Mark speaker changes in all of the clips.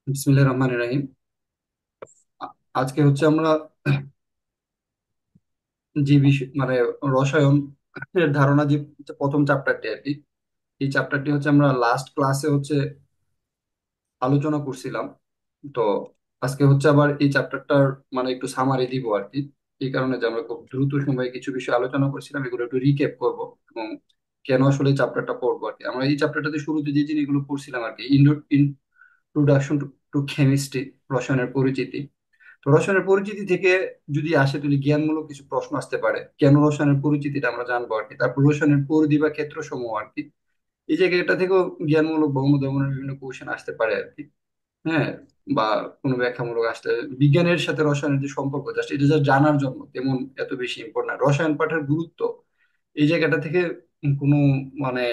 Speaker 1: বিসমিল্লাহির রহমানির রহিম। আজকে হচ্ছে আমরা যে বিষয় মানে রসায়ন এর ধারণা যে প্রথম চ্যাপ্টারটি আর কি, এই চ্যাপ্টারটি হচ্ছে আমরা লাস্ট ক্লাসে হচ্ছে আলোচনা করছিলাম। তো আজকে হচ্ছে আবার এই চ্যাপ্টারটার একটু সামারি দিব আর কি। এই কারণে যে আমরা খুব দ্রুত সময়ে কিছু বিষয় আলোচনা করছিলাম, এগুলো একটু রিক্যাপ করব এবং কেন আসলে এই চ্যাপ্টারটা পড়বো আর কি। আমরা এই চ্যাপ্টারটাতে শুরুতে যে জিনিসগুলো পড়ছিলাম আর কি, ইন্ট্রোডাকশন টু কেমিস্ট্রি, রসায়নের পরিচিতি। তো রসায়নের পরিচিতি থেকে যদি আসে তাহলে জ্ঞানমূলক কিছু প্রশ্ন আসতে পারে, কেন রসায়নের পরিচিতিটা আমরা জানবো আর কি। তারপর রসায়নের পরিধি বা ক্ষেত্র সমূহ আর কি, এই জায়গাটা থেকেও জ্ঞানমূলক বা অনুধাবনের বিভিন্ন কোশ্চেন আসতে পারে আর কি। হ্যাঁ, বা কোনো ব্যাখ্যামূলক আসতে, বিজ্ঞানের সাথে রসায়নের যে সম্পর্ক জাস্ট এটা যা জানার জন্য তেমন এত বেশি ইম্পর্টেন্ট। রসায়ন পাঠের গুরুত্ব এই জায়গাটা থেকে কোনো মানে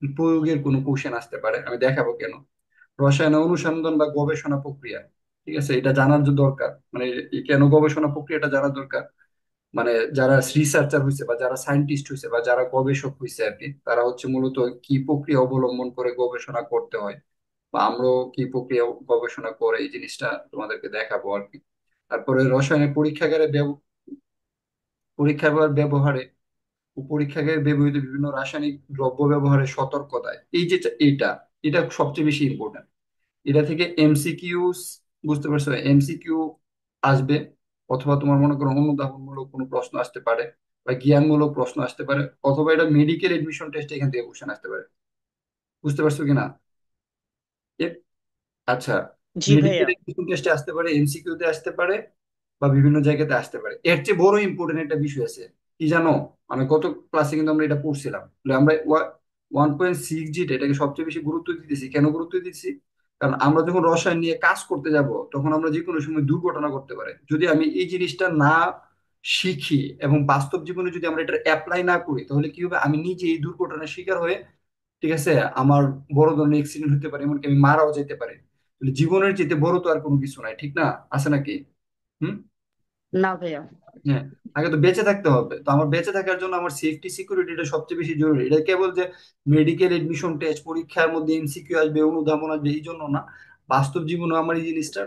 Speaker 1: প্রয়োগের কোনো কোশ্চেন আসতে পারে, আমি দেখাবো কেন। রসায়ন অনুসন্ধান বা গবেষণা প্রক্রিয়া, ঠিক আছে, এটা জানার যে দরকার, এই কেন গবেষণা প্রক্রিয়াটা জানা দরকার। যারা রিসার্চার হয়েছে বা যারা সায়েন্টিস্ট হয়েছে বা যারা গবেষক হয়েছে আর কি, তারা হচ্ছে মূলত কি প্রক্রিয়া অবলম্বন করে গবেষণা করতে হয়, বা আমরাও কি প্রক্রিয়া গবেষণা করে, এই জিনিসটা তোমাদেরকে দেখাবো আর কি। তারপরে রসায়নের পরীক্ষাগার ব্যবহারে ও পরীক্ষাগারে ব্যবহৃত বিভিন্ন রাসায়নিক দ্রব্য ব্যবহারের সতর্কতায়, এই যে এটা এটা সবচেয়ে বেশি ইম্পর্টেন্ট। এটা থেকে এমসিকিউস, বুঝতে পারছো, এমসিকিউ আসবে, অথবা তোমার মনে করো অনুধাবনমূলক কোনো প্রশ্ন আসতে পারে, বা জ্ঞানমূলক প্রশ্ন আসতে পারে, অথবা এটা মেডিকেল এডমিশন টেস্টে এখান থেকে কোশ্চেন আসতে পারে। বুঝতে পারছো কিনা? আচ্ছা,
Speaker 2: জি ভাইয়া।
Speaker 1: মেডিকেল এডমিশন টেস্টে আসতে পারে, এমসিকিউ তে আসতে পারে, বা বিভিন্ন জায়গাতে আসতে পারে। এর চেয়ে বড় ইম্পর্টেন্ট একটা বিষয় আছে, কি জানো? গত ক্লাসে কিন্তু আমরা এটা পড়ছিলাম, বলে আমরা 1.6 জিটা এটাকে সবচেয়ে বেশি গুরুত্ব দিতেছি। কেন গুরুত্ব দিচ্ছি? কারণ আমরা যখন রসায়ন নিয়ে কাজ করতে যাব, তখন আমরা যে কোনো সময় দুর্ঘটনা করতে পারে। যদি আমি এই জিনিসটা না শিখি এবং বাস্তব জীবনে যদি আমরা এটা অ্যাপ্লাই না করি, তাহলে কি হবে, আমি নিজে এই দুর্ঘটনার শিকার হয়ে, ঠিক আছে, আমার বড় ধরনের অ্যাক্সিডেন্ট হতে পারে, এমনকি আমি মারাও যেতে পারি। তাহলে জীবনের চেয়ে বড় তো আর কোনো কিছু নাই, ঠিক না? আছে নাকি? হুম।
Speaker 2: না ভাইয়া।
Speaker 1: হ্যাঁ, আগে তো বেঁচে থাকতে হবে। তো আমার বেঁচে থাকার জন্য আমার সেফটি সিকিউরিটিটা সবচেয়ে বেশি জরুরি। এটা কেবল যে মেডিকেল এডমিশন টেস্ট পরীক্ষার মধ্যে এমসিকিউ আসবে, অনুধাবন আসবে, এই জন্য না। বাস্তব জীবনে আমার এই জিনিসটার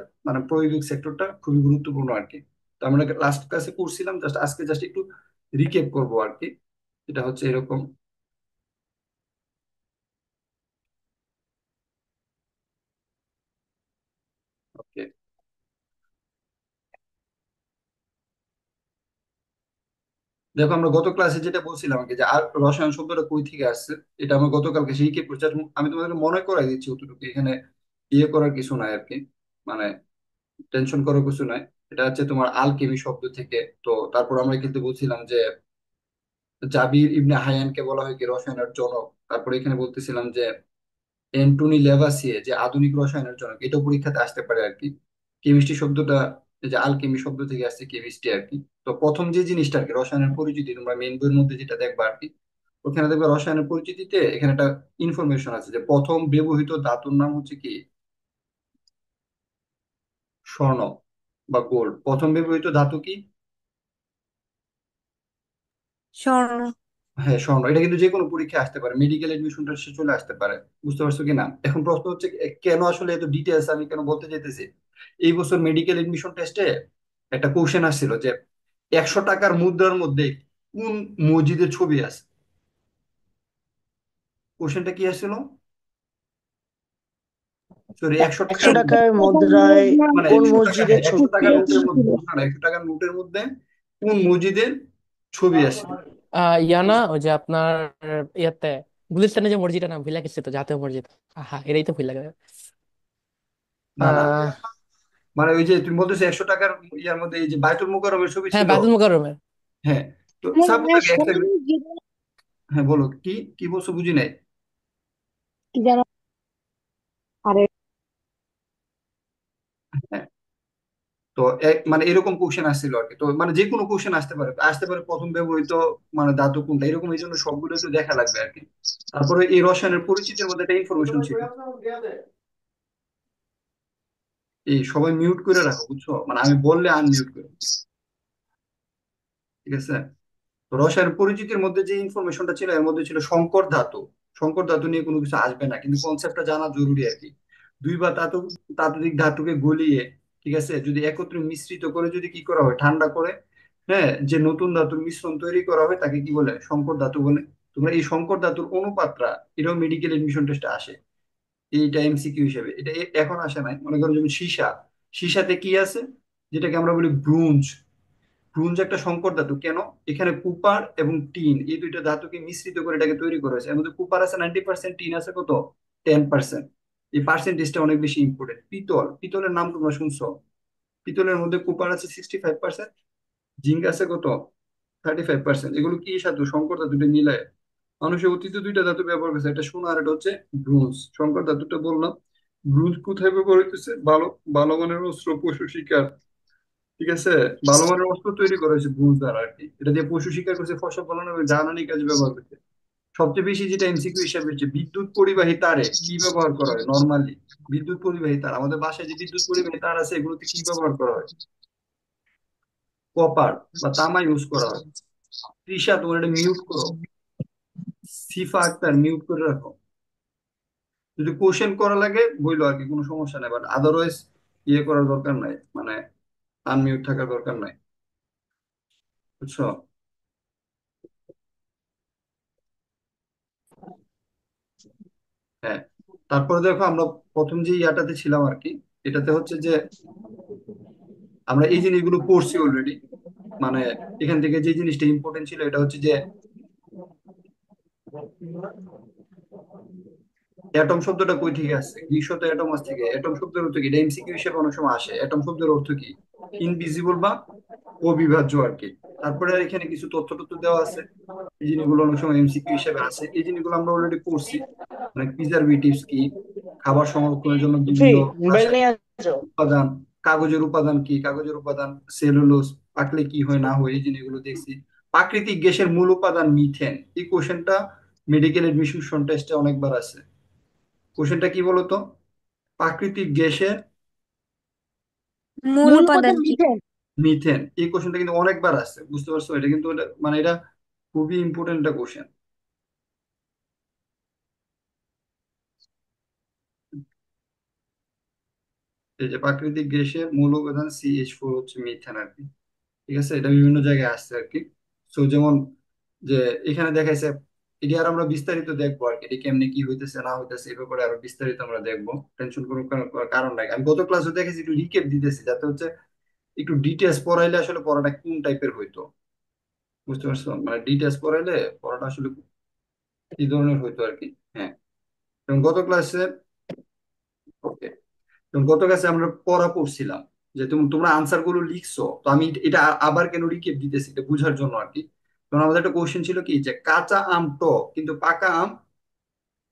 Speaker 1: প্রায়োগিক সেক্টরটা খুবই গুরুত্বপূর্ণ আর কি। তো আমরা লাস্ট ক্লাসে করছিলাম, জাস্ট আজকে জাস্ট একটু রিকেপ করবো আর কি। এটা হচ্ছে এরকম। ওকে, দেখো আমরা গত ক্লাসে যেটা বলছিলাম আর কি, যে আর রসায়ন শব্দটা কই থেকে আসছে, এটা আমরা গতকালকে সেই কি প্রচার, আমি তোমাদের মনে করাই দিচ্ছি অতটুকু, এখানে ইয়ে করার কিছু নাই আর কি, মানে টেনশন করার কিছু নাই। এটা হচ্ছে তোমার আলকেমি শব্দ থেকে। তো তারপর আমরা কিন্তু বলছিলাম যে জাবির ইবনে হায়ানকে বলা হয় কি রসায়নের জনক। তারপর এখানে বলতেছিলাম যে অ্যান্টনি লেভাসিয়ে যে আধুনিক রসায়নের জনক, এটাও পরীক্ষাতে আসতে পারে আর কি। কেমিস্ট্রি শব্দটা, এই যে আলকেমি শব্দ থেকে আসছে কেমিস্ট্রি আর কি। তো প্রথম যে জিনিসটা আর কি, রসায়নের পরিচিতি, তোমরা মেন বইয়ের মধ্যে যেটা দেখবা আর কি, ওখানে দেখবে রসায়নের পরিচিতিতে এখানে একটা ইনফরমেশন আছে যে প্রথম ব্যবহৃত ধাতুর নাম হচ্ছে কি স্বর্ণ বা গোল্ড। প্রথম ব্যবহৃত ধাতু কি?
Speaker 2: স্বর্ণ।
Speaker 1: হ্যাঁ, স্বর্ণ। এটা কিন্তু যে কোনো পরীক্ষায় আসতে পারে, মেডিকেল এডমিশনটা সে চলে আসতে পারে। বুঝতে পারছো কিনা? এখন প্রশ্ন হচ্ছে কেন আসলে এত ডিটেলস আমি কেন বলতে চাইতেছি। এই বছর মেডিকেল এডমিশন টেস্টে একটা কোশ্চেন আসছিল যে 100 টাকার মুদ্রার মধ্যে কোন মসজিদের ছবি আছে। কোশ্চেনটা কি আসছিল? সরি, একশো
Speaker 2: একশো
Speaker 1: টাকার
Speaker 2: টাকার মুদ্রায় কোন
Speaker 1: একশো টাকা,
Speaker 2: মসজিদের
Speaker 1: হ্যাঁ, একশো
Speaker 2: ছবি
Speaker 1: টাকার নোটের
Speaker 2: আছে?
Speaker 1: মধ্যে, না না, 100 টাকার নোটের মধ্যে কোন মসজিদের ছবি আছে?
Speaker 3: ইয়ানা ওই যে আপনার ইয়াতে গুলিস্তানে যে মসজিদটা নাম ভুলে গেছে তো, জাতীয় মসজিদ। হ্যাঁ, এটাই তো ভুলে গেছে।
Speaker 1: না না,
Speaker 3: আহ
Speaker 1: ওই যে তুমি বলতেছো 100 টাকার ইয়ার মধ্যে এই যে বাইতুল মুকাররমের ছবি
Speaker 3: হ্যাঁ,
Speaker 1: ছিল।
Speaker 3: বাইতুল মোকাররমের।
Speaker 1: হ্যাঁ, তো সাপোজ আগে একটা, হ্যাঁ বলো, কি কি বলছো, বুঝি নাই।
Speaker 2: কি যেন? আরে,
Speaker 1: হ্যাঁ, তো এরকম কোশ্চেন আসছিল আর কি। তো যে কোনো কোশ্চেন আসতে পারে, আসতে পারে প্রথম ব্যবহৃত ধাতু কোনটা, এরকম। এই জন্য সবগুলো একটু দেখা লাগবে আর কি। তারপরে এই রসায়নের পরিচিতির মধ্যে একটা ইনফরমেশন ছিল, এই সবাই মিউট করে রাখো, বুঝছো, আমি বললে আনমিউট করো, ঠিক আছে? তো রসায়নের পরিচিতির মধ্যে যে ইনফরমেশনটা ছিল, এর মধ্যে ছিল সংকর ধাতু। সংকর ধাতু নিয়ে কোনো কিছু আসবে না, কিন্তু কনসেপ্টটা জানা জরুরি আর কি। দুই বা তাতোধিক ধাতুকে গলিয়ে, ঠিক আছে, যদি একত্রে মিশ্রিত করে যদি কি করা হয়, ঠান্ডা করে, হ্যাঁ, যে নতুন ধাতুর মিশ্রণ তৈরি করা হয় তাকে কি বলে, সংকর ধাতু বলে। তোমরা এই সংকর ধাতুর অনুপাতটা, এটাও মেডিকেল এডমিশন টেস্টে আসে। এইটা এমসিকিউ হিসেবে, এটা এখন আসে নাই। মনে করো যেমন সীসা, সীসাতে কি আছে, যেটাকে আমরা বলি ব্রোঞ্জ। ব্রোঞ্জ একটা সংকর ধাতু কেন, এখানে কুপার এবং টিন এই দুইটা ধাতুকে মিশ্রিত করে এটাকে তৈরি করা হয়েছে। এর মধ্যে কুপার আছে 90%, টিন আছে কত, 10%। এই পার্সেন্টেজটা অনেক বেশি ইম্পর্টেন্ট। পিতল, পিতলের নাম তোমরা শুনছো, পিতলের মধ্যে কুপার আছে 65%, জিঙ্ক আছে কত, 35%। এগুলো কি ধাতু, সংকর ধাতু, দুটো মিলায় মানুষের অতীতে দুইটা ধাতু ব্যবহার করছে, একটা সোনা আর একটা হচ্ছে ব্রোঞ্জ। সংকর ধাতুটা বললাম। ব্রোঞ্জ কোথায় ব্যবহার হইতেছে, ভালো ভালো মানের অস্ত্র, পশু শিকার, ঠিক আছে, ভালো মানের অস্ত্র তৈরি করা হয়েছে ব্রোঞ্জ দ্বারা আর কি। এটা দিয়ে পশু শিকার করছে, ফসল ফলানো এবং জ্বালানি কাজে ব্যবহার করছে। সবচেয়ে বেশি যেটা এমসিকিউ হিসাবে হচ্ছে বিদ্যুৎ পরিবাহী তারে কি ব্যবহার করা হয় নর্মালি। বিদ্যুৎ পরিবাহী তার, আমাদের বাসায় যে বিদ্যুৎ পরিবাহী তার আছে এগুলোতে কি ব্যবহার করা হয়, কপার বা তামা ইউজ করা হয়। তৃষা, তোমার এটা মিউট করো। সিফা আক্তার, মিউট করে রাখো। যদি কোশ্চেন করা লাগে বইলো আর কি, কোনো সমস্যা নেই, বাট আদারওয়াইজ ইয়ে করার দরকার নাই, মানে আনমিউট থাকার দরকার নাই, বুঝছো? হ্যাঁ, তারপরে দেখো আমরা প্রথম যে ইয়াটাতে ছিলাম আর কি, এটাতে হচ্ছে যে আমরা এই জিনিসগুলো পড়ছি অলরেডি। মানে এখান থেকে যে জিনিসটা ইম্পর্টেন্ট ছিল এটা হচ্ছে যে অ্যাটম শব্দটা কই থেকে আসছে, গ্রীষ্মতে অ্যাটম আস থেকে, অ্যাটম শব্দের অর্থ কি, এটা এমসিকিউ হিসেবে অনেক সময় আসে। অ্যাটম শব্দের অর্থ কি, ইনভিজিবল বা অবিভাজ্য আর কি। তারপরে আর এখানে কিছু তথ্য তথ্য দেওয়া আছে, এই জিনিসগুলো অনেক সময় এমসিকিউ হিসেবে আছে। এই জিনিসগুলো আমরা অলরেডি পড়ছি। মানে প্রিজারভেটিভস কি, খাবার সংরক্ষণের জন্য
Speaker 2: জি,
Speaker 1: বিভিন্ন
Speaker 2: বেল নিয়ে আসো।
Speaker 1: উপাদান, কাগজের উপাদান কি, কাগজের উপাদান সেলুলোজ, পাকলে কি হয় না হয় এই জিনিসগুলো দেখছি। প্রাকৃতিক গ্যাসের মূল উপাদান মিথেন। এই কোশ্চেনটা মেডিকেল এডমিশন টেস্টে অনেকবার আছে। কোশ্চেনটা কি বলতো, প্রাকৃতিক গ্যাসের
Speaker 4: মূল
Speaker 2: মূল
Speaker 4: উপাদান
Speaker 2: উপাদান
Speaker 4: কি?
Speaker 2: মিথেন।
Speaker 1: মিথেন। এই কোশ্চেনটা কিন্তু অনেকবার আছে, বুঝতে পারছো? এটা কিন্তু মানে এটা খুবই ইম্পর্টেন্ট একটা কোশ্চেন। এই যে প্রাকৃতিক গ্যাসের মূল উপাদান CH4 হচ্ছে মিথেন আর কি। ঠিক আছে, এটা বিভিন্ন জায়গায় আসছে আর কি। সো যেমন যে এখানে দেখাইছে, এটি আর আমরা বিস্তারিত দেখবো আর কি, এটি কেমনে কি হইতেছে না হইতেছে এই ব্যাপারে আরো বিস্তারিত আমরা দেখবো। টেনশন কোনো কারণ নাই। আমি গত ক্লাসে দেখেছি একটু রিকেপ দিতেছি, যাতে হচ্ছে একটু ডিটেলস পড়াইলে আসলে পড়াটা কোন টাইপের হইতো, বুঝতে পারছো? মানে ডিটেলস পড়াইলে পড়াটা আসলে কি ধরনের হইতো আর কি। হ্যাঁ, এবং গত ক্লাসে, ওকে, এবং গত ক্লাসে আমরা পড়া পড়ছিলাম যে তোমরা আনসার গুলো লিখছো, তো আমি এটা আবার কেন রিকেপ দিতেছি, এটা বুঝার জন্য আর কি। তখন আমাদের একটা কোশ্চেন ছিল কি, যে কাঁচা আম টক কিন্তু পাকা আম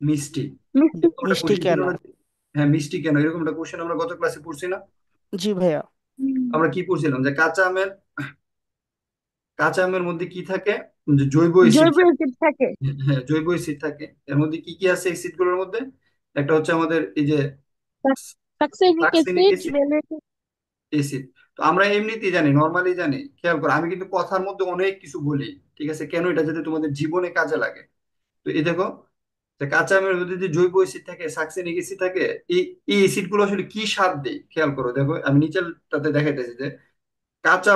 Speaker 1: মিষ্টি।
Speaker 2: মিষ্টি।
Speaker 1: এরকম একটা
Speaker 3: মিষ্টি
Speaker 1: কোশ্চেন ছিল
Speaker 3: কেন?
Speaker 1: না? হ্যাঁ, মিষ্টি কেন, এরকম একটা কোশ্চেন আমরা গত ক্লাসে পড়ছি না?
Speaker 3: জি ভাইয়া।
Speaker 1: আমরা কি পড়ছিলাম, যে কাঁচা আমের মধ্যে কি থাকে, যে জৈব অ্যাসিড
Speaker 2: জৈব
Speaker 1: থাকে।
Speaker 2: অ্যাসিড থাকে।
Speaker 1: হ্যাঁ, জৈব অ্যাসিড থাকে। এর মধ্যে কি কি আছে অ্যাসিড গুলোর মধ্যে, একটা হচ্ছে আমাদের এই যে
Speaker 2: succinic
Speaker 1: succinic
Speaker 2: acid,
Speaker 1: acid,
Speaker 2: malic.
Speaker 1: Acid. তো আমরা এমনিতেই জানি, নর্মালি জানি, খেয়াল করো, আমি কিন্তু কথার মধ্যে অনেক কিছু বলি, ঠিক আছে, কেন, এটা যাতে তোমাদের জীবনে কাজে লাগে। তো এই দেখো, যে কাঁচা আমের মধ্যে যে জৈব অ্যাসিড থাকে, সাকসিনিক অ্যাসিড থাকে, এই এই অ্যাসিড গুলো আসলে কি স্বাদ দেয় খেয়াল করো। দেখো আমি নিচেরটাতে দেখাইতেছি যে কাঁচা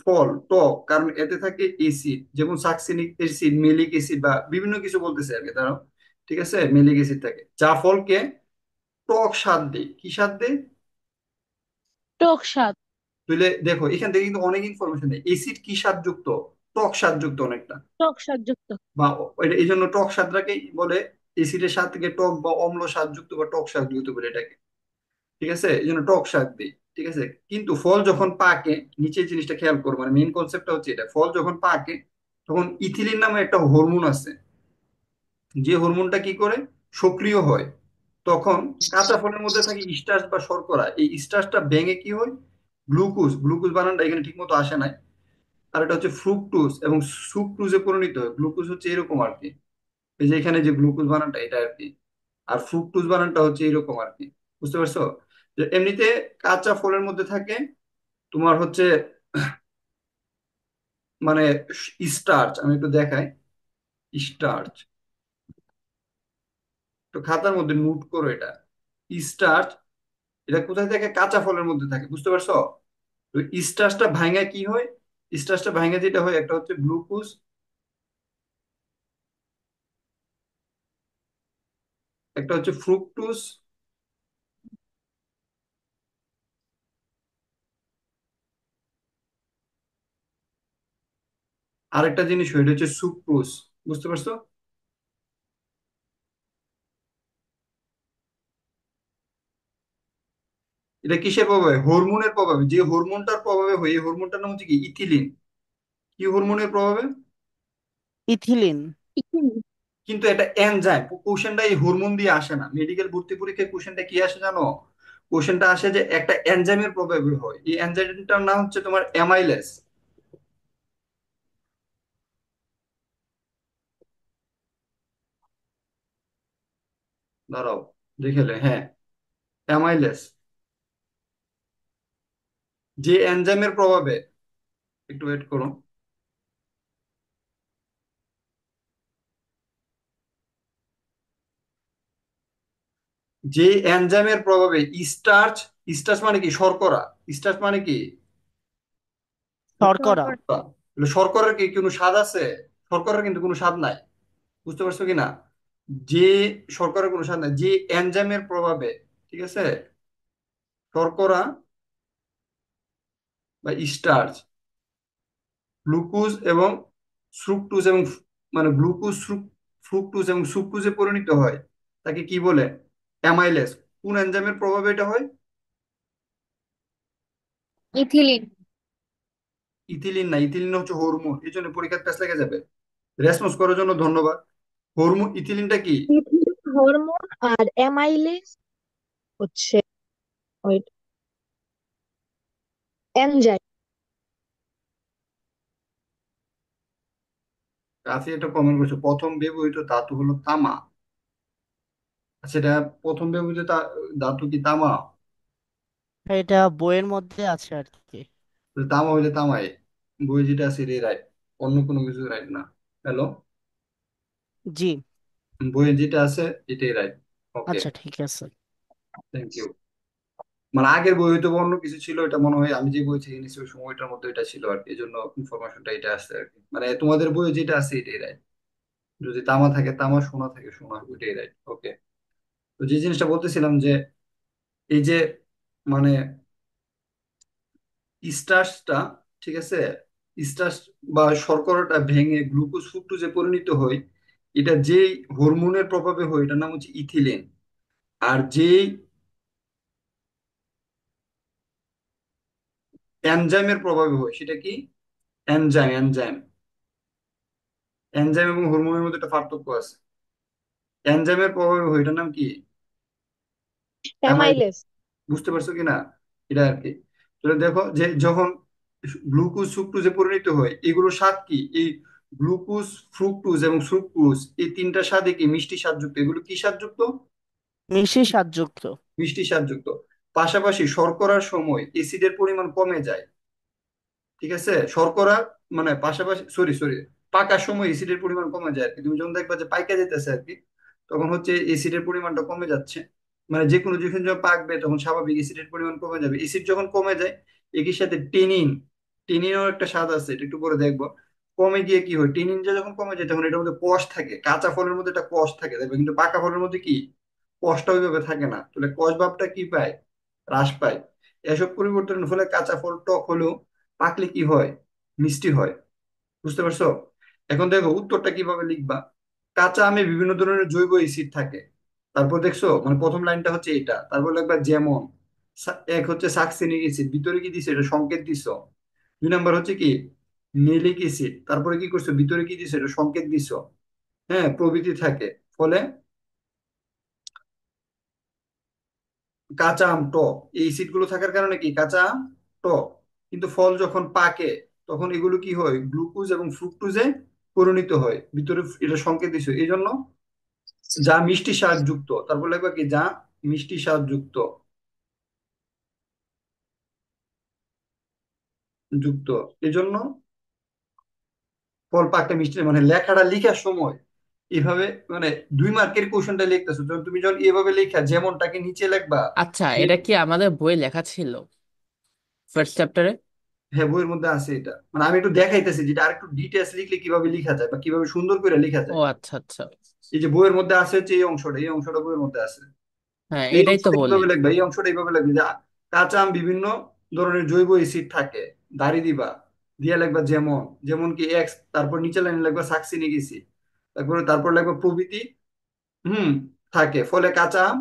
Speaker 1: ফল টক, কারণ এতে থাকে অ্যাসিড, যেমন সাকসিনিক অ্যাসিড, মেলিক অ্যাসিড বা বিভিন্ন কিছু বলতেছে আর কি তারা, ঠিক আছে, মেলিক অ্যাসিড থাকে, যা ফলকে টক স্বাদ দেয়। কি স্বাদ দেয়?
Speaker 2: টক স্বাদ।
Speaker 1: তাহলে দেখো এখান থেকে কিন্তু অনেক ইনফরমেশন দেয়, এসিড কি স্বাদযুক্ত, টক স্বাদযুক্ত অনেকটা।
Speaker 2: টক স্বাদ যুক্ত।
Speaker 1: বা এই জন্য টক স্বাদটাকেই বলে, এসিডের স্বাদ থেকে টক বা অম্ল স্বাদযুক্ত বা টক স্বাদযুক্ত বলে এটাকে, ঠিক আছে, এই জন্য টক স্বাদ দেয়। ঠিক আছে, কিন্তু ফল যখন পাকে, নিচে এই জিনিসটা খেয়াল করো, মানে মেইন কনসেপ্টটা হচ্ছে এটা, ফল যখন পাকে তখন ইথিলিন নামে একটা হরমোন আছে, যে হরমোনটা কি করে, সক্রিয় হয়। তখন কাঁচা ফলের মধ্যে থাকে স্টার্চ বা শর্করা, এই স্টার্চটা ভেঙে কি হয়, গ্লুকোজ, গ্লুকোজ বানানটা এখানে ঠিক মতো আসে নাই। আর এটা হচ্ছে ফ্রুকটোজ এবং সুক্রোজে পরিণত হয়। গ্লুকোজ হচ্ছে এরকম আর কি, এই যে এখানে যে গ্লুকোজ বানানটা এটা আর কি, আর ফ্রুকটোজ বানানটা হচ্ছে এরকম আর কি, বুঝতে পারছো? যে এমনিতে কাঁচা ফলের মধ্যে থাকে তোমার হচ্ছে মানে স্টার্চ, আমি একটু দেখাই, স্টার্চ, তো খাতার মধ্যে নোট করো এটা। স্টার্চ, এটা কোথায় থাকে? কাঁচা ফলের মধ্যে থাকে, বুঝতে পারছো? তো স্টার্চটা ভাঙা কি হয়? স্টার্চটা ভাঙা যেটা হয়, একটা হচ্ছে গ্লুকোজ, একটা হচ্ছে ফ্রুকটোজ, আর একটা জিনিস হয়, এটা হচ্ছে সুক্রোজ। বুঝতে পারছো? এটা কিসের প্রভাবে? হরমোনের প্রভাবে। যে হরমোনটার প্রভাবে হয়, এই হরমোনটার নাম হচ্ছে কি? ইথিলিন। কি হরমোনের প্রভাবে?
Speaker 2: ইথিলিন।
Speaker 1: কিন্তু এটা এনজাইম। কোশ্চেনটা এই হরমোন দিয়ে আসে না, মেডিকেল ভর্তি পরীক্ষায় কোশ্চেনটা কি আসে জানো? কোশ্চেনটা আসে যে একটা এনজাইমের প্রভাবে হয়, এই এনজাইমটার নাম হচ্ছে তোমার অ্যামাইলেস। দাঁড়াও, দেখেলে, হ্যাঁ, অ্যামাইলেস। যে এনজাইমের প্রভাবে, একটু ওয়েট করো, যে এনজাইমের প্রভাবে স্টার্চ, স্টার্চ মানে কি? শর্করা। স্টার্চ মানে কি?
Speaker 2: শর্করা।
Speaker 1: শর্করার কি কোনো স্বাদ আছে? শর্করার কিন্তু কোনো স্বাদ নাই, বুঝতে পারছো কি না? যে শর্করার কোনো স্বাদ নাই, যে এনজাইমের প্রভাবে, ঠিক আছে, শর্করা বা স্টার্চ গ্লুকোজ এবং ফ্রুকটোজ এবং মানে গ্লুকোজ, ফ্রুকটোজ এবং সুক্রোজে পরিণত হয়, তাকে কি বলে? অ্যামাইলেস। কোন এনজাইমের প্রভাবে এটা হয়?
Speaker 2: ইথিলিন।
Speaker 1: ইথিলিন না, ইথিলিন হচ্ছে হরমোন, এই জন্য পরীক্ষার প্যাস লেগে যাবে। রেসপন্স করার জন্য ধন্যবাদ। হরমোন, ইথিলিনটা কি?
Speaker 2: ইথিলিন হরমোন, আর অ্যামাইলেজ হচ্ছে ওই এনজাইম।
Speaker 1: কাছে এটা কমেন্ট করছে, প্রথম ব্যবহৃত ধাতু হলো তামা। আচ্ছা, এটা প্রথম ব্যবহৃত ধাতু কি তামা?
Speaker 4: এটা বইয়ের মধ্যে আছে আর কি।
Speaker 1: তো তামা হইলে তামাই, বই যেটা আছে এটাই রাইট, অন্য কোনো কিছু রাইট না। হ্যালো,
Speaker 4: জি।
Speaker 1: বইয়ে যেটা আছে এটাই রাইট। ওকে,
Speaker 4: আচ্ছা ঠিক আছে।
Speaker 1: Thank you. মানে আগের বই হয়তো বা অন্য কিছু ছিল, এটা মনে হয় আমি যে বই থেকে নিচ্ছি ওই সময়টার মধ্যে এটা ছিল আর কি, এই জন্য ইনফরমেশনটা এটা আসছে আর কি। মানে তোমাদের বইয়ে যেটা আছে এটাই রাইট। যদি তামা থাকে তামা, সোনা থাকে সোনা, ওইটাই রাইট। ওকে। তো যে জিনিসটা বলতেছিলাম যে এই যে মানে স্টার্চটা, ঠিক আছে, স্টার্চ বা শর্করাটা ভেঙে গ্লুকোজ ফ্রুক্টোজে পরিণত হয়, এটা যেই হরমোনের প্রভাবে হয় এটার নাম হচ্ছে ইথিলিন। আর যেই এনজাইমের প্রভাবে হয় সেটা কি? এনজাইম। এনজাইম, এনজাইম এবং হরমোনের মধ্যে একটা পার্থক্য আছে। এনজাইমের প্রভাবে হয় এটার নাম কি? অ্যামাইলেজ।
Speaker 2: অ্যামাইলেজ।
Speaker 1: বুঝতে পারছো কিনা? এটা আর কি। তাহলে দেখো যে যখন গ্লুকোজ ফ্রুক্টোজে পরিণত হয়, এগুলো স্বাদ কি? এই গ্লুকোজ, ফ্রুক্টোজ এবং সুক্রোজ, এই তিনটা স্বাদে কি মিষ্টি স্বাদযুক্ত। এগুলো কি স্বাদযুক্ত?
Speaker 4: মিষ্টি স্বাদযুক্ত।
Speaker 1: মিষ্টি স্বাদযুক্ত। পাশাপাশি শর্করার সময় এসিডের পরিমাণ কমে যায়, ঠিক আছে? শর্করা মানে পাশাপাশি, সরি সরি, পাকার সময় এসিডের পরিমাণ কমে যায় আর কি। তুমি যখন দেখবা যে পাইকা যেতেছে আর কি, তখন হচ্ছে এসিডের পরিমাণটা কমে যাচ্ছে। মানে যে কোনো জিনিস যখন পাকবে তখন স্বাভাবিক এসিডের পরিমাণ কমে যাবে। এসিড যখন কমে যায়, একই সাথে টেনিন, টেনিনও একটা স্বাদ আছে, এটা একটু পরে দেখবো। কমে গিয়ে কি হয়, টেনিন যখন কমে যায় তখন এটার মধ্যে কষ থাকে, কাঁচা ফলের মধ্যে একটা কষ থাকে দেখবে, কিন্তু পাকা ফলের মধ্যে কি কষটা ওইভাবে থাকে না। তাহলে কষ ভাবটা কি পায়? হ্রাস পায়। এসব পরিবর্তনের ফলে কাঁচা ফল টক হলেও পাকলে কি হয়? মিষ্টি হয়। বুঝতে পারছো? এখন দেখো উত্তরটা কিভাবে লিখবা। কাঁচা আমে বিভিন্ন ধরনের জৈব অ্যাসিড থাকে। তারপর দেখছো মানে প্রথম লাইনটা হচ্ছে এটা, তারপর লিখবা যেমন এক হচ্ছে সাকসিনিক অ্যাসিড, ভিতরে কি দিছে এটা সংকেত দিছো। দুই নাম্বার হচ্ছে কি? মেলিক অ্যাসিড, তারপরে কি করছো, ভিতরে কি দিছো এটা সংকেত দিছো। হ্যাঁ, প্রভৃতি থাকে। ফলে কাঁচা আম টক, এই অ্যাসিড গুলো থাকার কারণে কি কাঁচা আম টক। কিন্তু ফল যখন পাকে তখন এগুলো কি হয়, গ্লুকোজ এবং ফ্রুক্টোজে পরিণত হয়, ভিতরে এটা সংকেত দিছো এই জন্য যা মিষ্টি স্বাদ যুক্ত। তারপর লাগবে কি? যা মিষ্টি স্বাদ যুক্ত, যুক্ত, এই জন্য ফল পাকলে মিষ্টি। মানে লেখাটা লিখার সময় এভাবে মানে 2 মার্কের কোশ্চেনটা লিখতেছো, যখন তুমি যখন এভাবে লেখা যেমনটাকে নিচে লিখবা।
Speaker 3: আচ্ছা, এটা কি আমাদের বই লেখা ছিল ফার্স্ট চ্যাপ্টারে?
Speaker 1: হ্যাঁ, বইয়ের মধ্যে আছে এটা, মানে আমি একটু দেখাইতেছি যেটা আর একটু ডিটেলস লিখলে কিভাবে লেখা যায় বা কিভাবে সুন্দর করে লেখা
Speaker 3: ও
Speaker 1: যায়।
Speaker 3: আচ্ছা আচ্ছা।
Speaker 1: এই যে বইয়ের মধ্যে আছে হচ্ছে এই অংশটা বইয়ের মধ্যে আছে।
Speaker 3: হ্যাঁ,
Speaker 1: এই
Speaker 3: এটাই তো
Speaker 1: অংশটা
Speaker 3: বলি।
Speaker 1: কিভাবে লিখবা, এই অংশটা এইভাবে লিখবে যে কাঁচা আম বিভিন্ন ধরনের জৈব অ্যাসিড থাকে, দাড়ি দিবা, দিয়ে লিখবা যেমন, যেমন কি এক্স, তারপর নিচে লাইনে লিখবা সাকসিনিক অ্যাসিড, তারপর লিখবা প্রভৃতি হুম থাকে, ফলে কাঁচা আম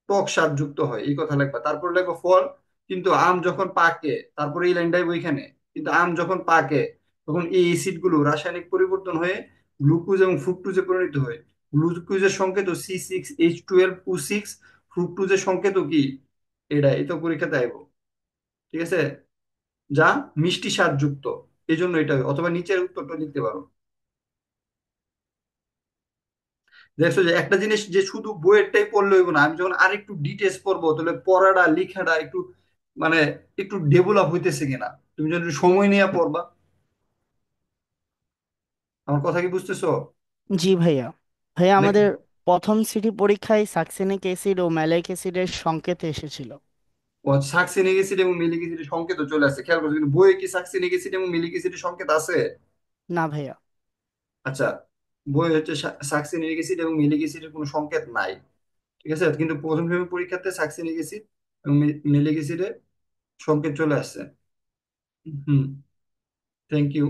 Speaker 1: টক স্বাদ যুক্ত হয়, এই কথা লিখবা। তারপর লিখবা ফল, কিন্তু আম যখন পাকে, তারপরে এই লাইনটাই ওইখানে, কিন্তু আম যখন পাকে তখন এই অ্যাসিড গুলো রাসায়নিক পরিবর্তন হয়ে গ্লুকোজ এবং ফ্রুক্টোজে পরিণত হয়। গ্লুকোজের সংকেত C6H12O6, ফ্রুক্টোজের সংকেত কি, এটা এই তো পরীক্ষাতে আইবো, ঠিক আছে, যা মিষ্টি স্বাদ যুক্ত, এই জন্য এটা হয়। অথবা নিচের উত্তরটা লিখতে পারো। দেখছো যে একটা জিনিস যে শুধু বইয়েরটাই পড়লে হইব না, আমি যখন আরেকটু ডিটেলস পড়বো তাহলে পড়াটা লেখাটা একটু মানে একটু ডেভেলপ হইতেছে কিনা, তুমি যদি একটু সময় নিয়ে পড়বা। আমার কথা কি বুঝতেছো?
Speaker 4: জি ভাইয়া। ভাইয়া
Speaker 1: দেখ,
Speaker 4: আমাদের প্রথম সিটি পরীক্ষায় সাকসেনিক অ্যাসিড ও ম্যালিক অ্যাসিডের সংকেত এসেছিল।
Speaker 1: ও সাকসিনিক অ্যাসিড এবং মিলিক অ্যাসিডের সংকেত চলে আসছে, খেয়াল করছো, কিন্তু বইয়ে কি সাকসিনিক অ্যাসিড এবং মিলিক অ্যাসিডের সংকেত আছে?
Speaker 4: না ভাইয়া।
Speaker 1: আচ্ছা, বই হচ্ছে সাকসিনিক অ্যাসিড এবং মিলিক অ্যাসিডের কোনো সংকেত নাই, ঠিক আছে, কিন্তু প্রথম সেমিস্টার পরীক্ষাতে সাকসিনিক অ্যাসিড এবং মিলিক অ্যাসিডের সংকেত চলে আসছে। হুম, থ্যাংক ইউ।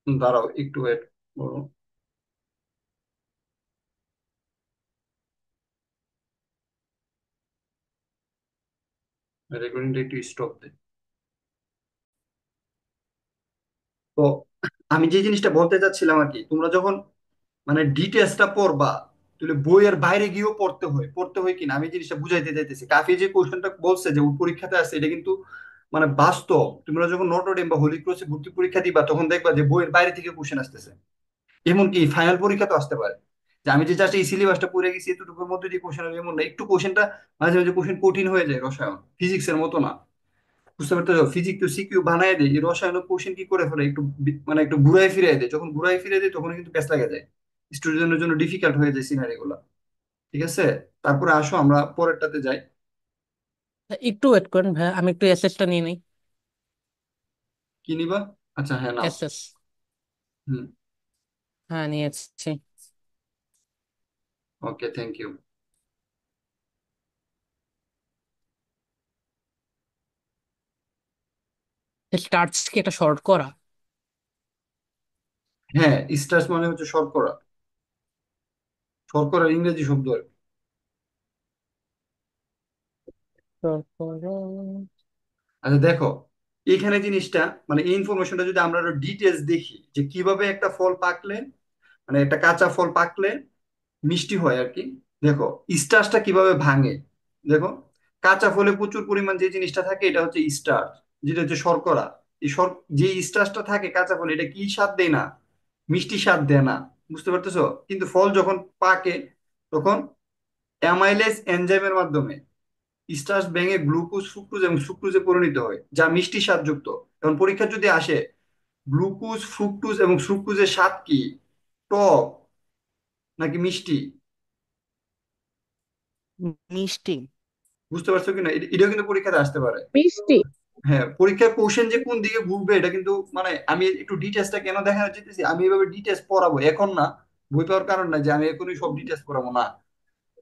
Speaker 1: দাঁড়াও একটু ওয়েট করো, রেকর্ডিংটা একটু স্টপ দে। তো আমি যে জিনিসটা বলতে চাচ্ছিলাম আর কি, তোমরা যখন মানে ডিটেলসটা পড়বা, তাহলে বইয়ের বাইরে গিয়েও পড়তে হয় কিনা, আমি জিনিসটা বুঝাইতে চাইতেছি। কাফি যে কোশ্চেনটা বলছে যে ওই পরীক্ষাতে আছে, এটা কিন্তু মানে বাস্তব। তোমরা যখন নটরডেম বা হলি ক্রসে ভর্তি পরীক্ষা দিবা তখন দেখবা যে বইয়ের বাইরে থেকে কোশ্চেন আসতেছে, এমনকি ফাইনাল পরীক্ষা তো আসতে পারে। যে আমি যে জাস্ট এই সিলেবাসটা পড়ে গেছি এতটুকুর মধ্যে দিয়ে কোশ্চেন হবে এমন না, একটু কোশ্চেনটা মাঝে মাঝে কোশ্চেন কঠিন হয়ে যায়, রসায়ন ফিজিক্সের মতো না, বুঝতে পারতেছো? ফিজিক্স তো সিকিউ বানায় দেয়, এই রসায়ন কোশ্চেন কি করে ফেলে একটু মানে একটু ঘুরাই ফিরাই দেয়, যখন ঘুরাই ফিরে দেয় তখন কিন্তু প্যাচ লাগে যায়, স্টুডেন্টের জন্য ডিফিকাল্ট হয়ে যায় সিনারি গুলা, ঠিক আছে। তারপরে আসো আমরা পরেরটাতে যাই।
Speaker 3: একটু ওয়েট করেন ভাই, আমি একটু এসএসটা নিয়ে নিই।
Speaker 1: কি নিবা? আচ্ছা, হ্যাঁ নাও।
Speaker 3: এসএস।
Speaker 1: হুম,
Speaker 3: হ্যাঁ, নিয়েছি।
Speaker 1: ওকে, থ্যাংক ইউ।
Speaker 3: স্টার্চ কি একটা শর্ট করা?
Speaker 1: হ্যাঁ, স্টার্চ মানে হচ্ছে শর্করা, শর্করার ইংরেজি শব্দ আর কি।
Speaker 3: শর্ট করা।
Speaker 1: আচ্ছা দেখো, এখানে জিনিসটা মানে এই ইনফরমেশনটা যদি আমরা আরো ডিটেলস দেখি যে কিভাবে একটা ফল পাকলে, মানে একটা কাঁচা ফল পাকলে মিষ্টি হয় আর কি। দেখো, স্টার্চটা কিভাবে ভাঙে, দেখো, কাঁচা ফলে প্রচুর পরিমাণ যে জিনিসটা থাকে এটা হচ্ছে স্টার্চ, যেটা হচ্ছে শর্করা। যে স্টার্চটা থাকে কাঁচা ফলে, এটা কি স্বাদ দেয় না, মিষ্টি স্বাদ দেয় না, বুঝতে পারতেছো? কিন্তু ফল যখন পাকে তখন অ্যামাইলেজ এনজাইমের মাধ্যমে স্টার্চ ভেঙে গ্লুকোজ, ফ্রুক্টোজ এবং সুক্রোজে পরিণত হয়, যা মিষ্টি স্বাদযুক্ত। এখন পরীক্ষা যদি আসে গ্লুকোজ, ফ্রুক্টোজ এবং সুক্রোজের স্বাদ কি, টক নাকি মিষ্টি,
Speaker 4: মিষ্টি।
Speaker 1: বুঝতে পারছো কিনা? এটাও কিন্তু পরীক্ষাতে আসতে পারে।
Speaker 2: মিষ্টি।
Speaker 1: হ্যাঁ, পরীক্ষার কোশ্চেন যে কোন দিকে ঘুরবে এটা কিন্তু মানে আমি একটু ডিটেলসটা কেন দেখানো চাইতেছি, আমি এভাবে ডিটেলস পড়াবো এখন না, বই পাওয়ার কারণ না যে আমি এখনই সব ডিটেলস পড়াবো না।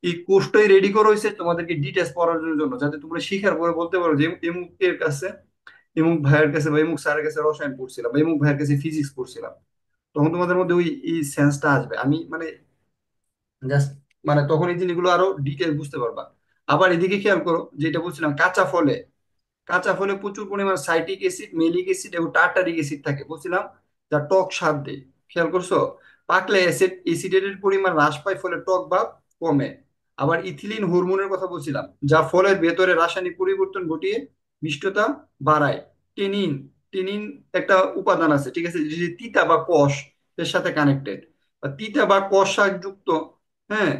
Speaker 1: এই কোর্সটাই রেডি করা হয়েছে তোমাদেরকে ডিটেলস পড়ার জন্য, যাতে তোমরা শিখার পরে বলতে পারো যে এমুকের কাছে, এমুক ভাইয়ের কাছে বা এমুক স্যারের কাছে রসায়ন পড়ছিলাম বা এমুক ভাইয়ের কাছে ফিজিক্স পড়ছিলাম, তখন তোমাদের মধ্যে ওই এই সেন্সটা আসবে। আমি মানে জাস্ট মানে তখন এই জিনিসগুলো আরো ডিটেল বুঝতে পারবা। আবার এদিকে খেয়াল করো, যেটা বলছিলাম কাঁচা ফলে প্রচুর পরিমাণ সাইট্রিক অ্যাসিড, মেলিক অ্যাসিড এবং টার্টারিক অ্যাসিড থাকে বলছিলাম, যা টক স্বাদ দেয়, খেয়াল করছো? পাকলে অ্যাসিডের পরিমাণ হ্রাস পায়, ফলে টক ভাব কমে। আবার ইথিলিন হরমোনের কথা বলছিলাম, যা ফলের ভেতরে রাসায়নিক পরিবর্তন ঘটিয়ে মিষ্টতা বাড়ায়। টেনিন, টেনিন একটা উপাদান আছে, ঠিক আছে, যে তিতা বা কষ এর সাথে কানেক্টেড, বা তিতা বা কষ যুক্ত, হ্যাঁ,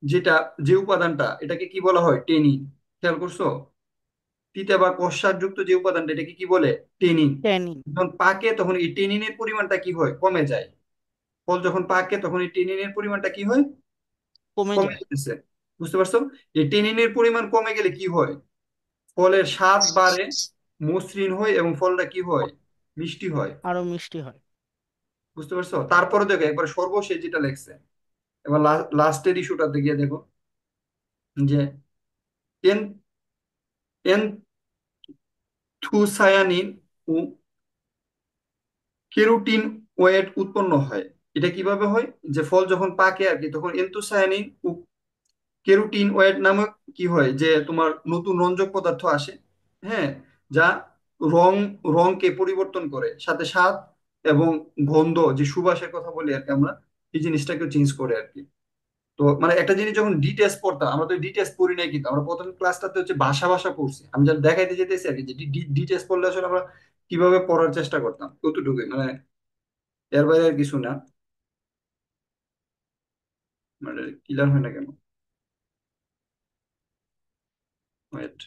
Speaker 1: যেটা যে উপাদানটা এটাকে কি বলা হয়, টেনিন, খেয়াল করছো? তিতা বা কষাযুক্ত যে উপাদানটা এটাকে কি বলে, টেনিন।
Speaker 4: ট্যানিন।
Speaker 1: যখন পাকে তখন এই টেনিনের পরিমাণটা কি হয়, কমে যায়। ফল যখন পাকে তখন এই টেনিনের পরিমাণটা কি হয়,
Speaker 4: কমে
Speaker 1: কমে
Speaker 4: যায়।
Speaker 1: যেতেছে। বুঝতে পারছো? এই টেনিনের পরিমাণ কমে গেলে কি হয়, ফলের স্বাদ বাড়ে, মসৃণ হয় এবং ফলটা কি হয়, মিষ্টি হয়।
Speaker 4: আরো মিষ্টি হয়।
Speaker 1: বুঝতে পারছো? তারপরে দেখো একবার সর্বশেষ যেটা লেখছে, এবার লাস্টের ইস্যুটাতে গিয়ে দেখো যে এন এনথুসায়ানিন ও কেরোটিন ওয়েট উৎপন্ন হয়। এটা কিভাবে হয়, যে ফল যখন পাকে আর কি তখন এনথোসায়ানিন ও কেরোটিন ওয়েট নামক কি হয়, যে তোমার নতুন রঞ্জক পদার্থ আসে। হ্যাঁ, যা রং রংকে পরিবর্তন করে, সাথে স্বাদ এবং গন্ধ, যে সুবাসের কথা বলি আর কি আমরা, এই জিনিসটাকে চেঞ্জ করে আর কি। তো মানে একটা জিনিস যখন ডিটেলস পড়তাম, আমরা তো ডিটেলস পড়ি নাই, কিন্তু আমরা প্রথম ক্লাসটাতে হচ্ছে ভাষা ভাষা পড়ছি, আমি যা দেখাইতে যেতেছি আর কি, যে ডিটেলস পড়লে আসলে আমরা কিভাবে পড়ার চেষ্টা করতাম ততটুকুই, মানে এর বাইরে আর কিছু না। মানে ক্লিয়ার হয় না কেন? ওয়েট।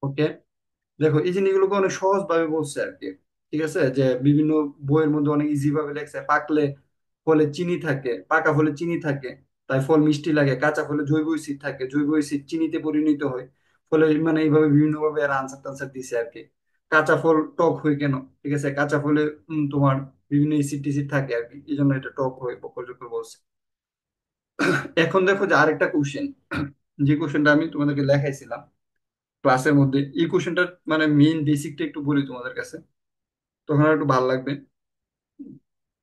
Speaker 1: ওকে, দেখো এই জিনিসগুলোকে অনেক সহজ ভাবে বলছে আর কি। ঠিক আছে, যে বিভিন্ন বইয়ের মধ্যে অনেক ইজি ভাবে লেখছে, পাকলে ফলে চিনি থাকে, পাকা ফলে চিনি থাকে, তাই ফল মিষ্টি লাগে। কাঁচা ফলে জৈব অ্যাসিড থাকে, জৈব অ্যাসিড চিনিতে পরিণত হয়। ফলে মানে এইভাবে বিভিন্ন ভাবে এর আনসার টানসার দিছে আর কি। কাঁচা ফল টক হয় কেন? ঠিক আছে, কাঁচা ফলে তোমার বিভিন্ন অ্যাসিড টিসিড থাকে আর কি, এই জন্য এটা টক হয় বকর বলছে। এখন দেখো যে আরেকটা কোশ্চেন, যে কোশ্চেনটা আমি তোমাদেরকে লেখাইছিলাম ক্লাসের মধ্যে, এই কোশ্চেনটার মানে মেইন বেসিকটা একটু বলি তোমাদের কাছে, তখন আর একটু ভালো লাগবে।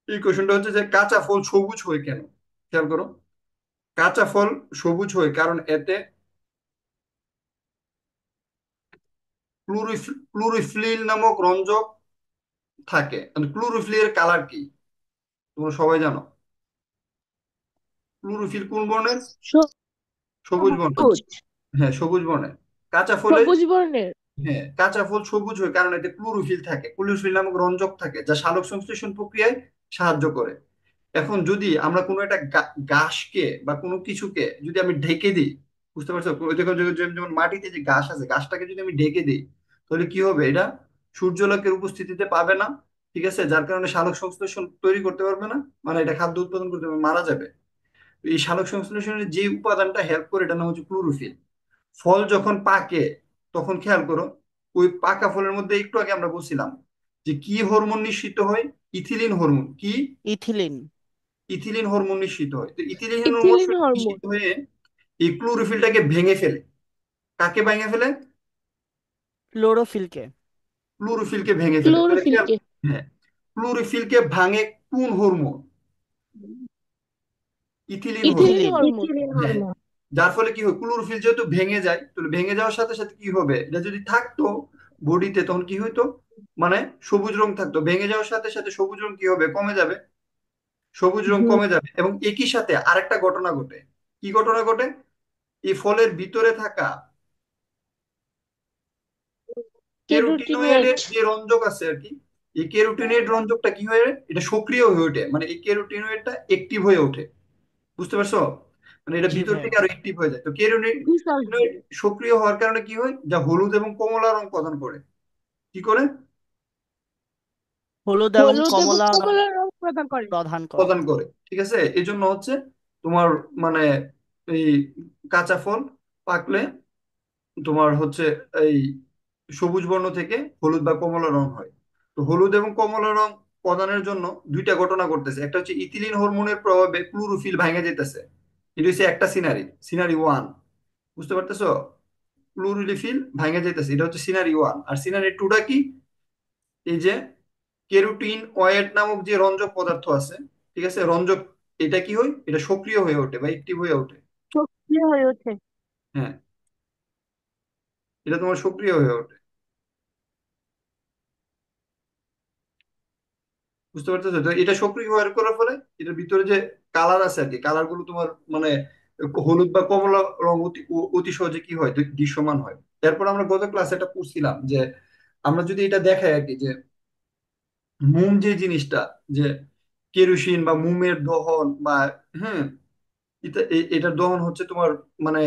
Speaker 1: এই কোশ্চেনটা হচ্ছে যে কাঁচা ফল সবুজ হয় কেন? খেয়াল করো, কাঁচা ফল সবুজ হয় কারণ এতে ক্লোরোফিল নামক রঞ্জক থাকে। ক্লোরোফিলের কালার কি তোমরা সবাই জানো? ক্লোরোফিল কোন বর্ণের? সবুজ বর্ণের।
Speaker 2: সবুজ।
Speaker 1: হ্যাঁ, সবুজ বর্ণের। কাঁচা ফলে,
Speaker 2: সবুজ বর্ণের।
Speaker 1: হ্যাঁ কাঁচা ফল সবুজ হয় কারণ এতে ক্লোরোফিল থাকে, ক্লোরোফিল নামক রঞ্জক থাকে যা সালোক সংশ্লেষণ প্রক্রিয়ায় সাহায্য করে। এখন যদি আমরা কোনো একটা ঘাসকে বা কোনো কিছুকে যদি আমি ঢেকে দিই, বুঝতে পারছো? ওই দেখো যেমন মাটিতে যে ঘাস আছে, ঘাসটাকে যদি আমি ঢেকে দিই, তাহলে কি হবে, এটা সূর্যালোকের উপস্থিতিতে পাবে না। ঠিক আছে, যার কারণে সালোক সংশ্লেষণ তৈরি করতে পারবে না, মানে এটা খাদ্য উৎপাদন করতে পারবে, মারা যাবে। তো এই সালোক সংশ্লেষণের যে উপাদানটা হেল্প করে, এটা নাম হচ্ছে ক্লোরোফিল। ফল যখন পাকে তখন খেয়াল করো, ওই পাকা ফলের মধ্যে একটু আগে আমরা বলছিলাম যে কি হরমোন নিঃসৃত হয়, ইথিলিন হরমোন। কি?
Speaker 4: ইথিলিন।
Speaker 1: ইথিলিন হরমোন নিঃসৃত হয়। তো ইথিলিন হরমোন
Speaker 2: ইথিলিন হরমোন।
Speaker 1: নিঃসৃত হয়ে এই ক্লোরোফিলটাকে ভেঙে ফেলে। কাকে ভেঙে ফেলে?
Speaker 4: ক্লোরোফিলকে।
Speaker 1: ক্লোরোফিলকে ভেঙে ফেলে। তাহলে খেয়াল,
Speaker 2: ক্লোরোফিলকে।
Speaker 1: হ্যাঁ, ক্লোরোফিলকে ভাঙে কোন hormone? Ethylene hormone.
Speaker 2: Ethylene
Speaker 4: ethylene.
Speaker 2: Hormone. Ethylene
Speaker 1: হ্যাঁ,
Speaker 2: হরমোন।
Speaker 1: যার ফলে কি হয়, ক্লোরোফিল যেহেতু ভেঙে যায়, তাহলে ভেঙে যাওয়ার সাথে সাথে কি হবে, এটা যদি থাকতো বডিতে তখন কি হইতো, মানে সবুজ রং থাকতো। ভেঙে যাওয়ার সাথে সাথে সবুজ রং কি হবে, কমে যাবে। সবুজ রং
Speaker 2: হুম।
Speaker 1: কমে যাবে এবং একই সাথে আরেকটা ঘটনা ঘটে। কি ঘটনা ঘটে? এই ফলের ভিতরে থাকা
Speaker 2: ক্যারোটিনয়েড।
Speaker 1: ক্যারোটিনয়েডের যে রঞ্জক আছে আর কি, এই ক্যারোটিনয়েড রঞ্জকটা কি হয়ে, এটা সক্রিয় হয়ে ওঠে, মানে এই ক্যারোটিনয়েডটা অ্যাক্টিভ হয়ে ওঠে। বুঝতে পারছো? মানে এটা
Speaker 4: জি
Speaker 1: ভিতর
Speaker 4: ভাইয়া।
Speaker 1: থেকে আরো অ্যাক্টিভ হয়ে যায়। তো ক্যারোটিনয়েড সক্রিয় হওয়ার কারণে কি হয়, যা হলুদ এবং কমলা রং প্রদান করে। কি করে?
Speaker 4: হলুদ এবং
Speaker 2: হলুদ এবং
Speaker 4: কমলা
Speaker 2: কমলা রং প্রদান করে।
Speaker 4: প্রদান করে।
Speaker 1: প্রদান করে। ঠিক আছে, এই জন্য হচ্ছে তোমার মানে এই কাঁচা ফল পাকলে তোমার হচ্ছে এই সবুজ বর্ণ থেকে হলুদ বা কমলা রং হয়। তো হলুদ এবং কমলা রং প্রদানের জন্য দুইটা ঘটনা ঘটতেছে। একটা হচ্ছে ইথিলিন হরমোনের প্রভাবে ক্লোরোফিল ভাঙে যেতেছে, এটা হচ্ছে একটা সিনারি, সিনারি ওয়ান। বুঝতে পারতেছো? ক্লোরোফিল ভাঙে যেতেছে, এটা হচ্ছে সিনারি ওয়ান। আর সিনারি টুটা কি, এই যে কেরোটিন ওয়েট নামক যে রঞ্জক পদার্থ আছে, ঠিক আছে, রঞ্জক, এটা কি হয়, এটা সক্রিয় হয়ে ওঠে বা অ্যাক্টিভ হয়ে ওঠে।
Speaker 2: সক্রিয় হয়ে ওঠে।
Speaker 1: হ্যাঁ, এটা তোমার সক্রিয় হয়ে ওঠে। বুঝতে পারতেছো? তো এটা সক্রিয় হওয়ার করার ফলে এটার ভিতরে যে কালার আছে আর কি, কালার গুলো তোমার মানে হলুদ বা কমলা রং অতি অতি সহজে কি হয়, দৃশ্যমান হয়। এরপর আমরা গত ক্লাসে এটা পড়ছিলাম যে আমরা যদি এটা দেখাই আর কি, যে মোম যে জিনিসটা, যে কেরোসিন বা মোমের দহন বা, হ্যাঁ, এটার দহন হচ্ছে তোমার মানে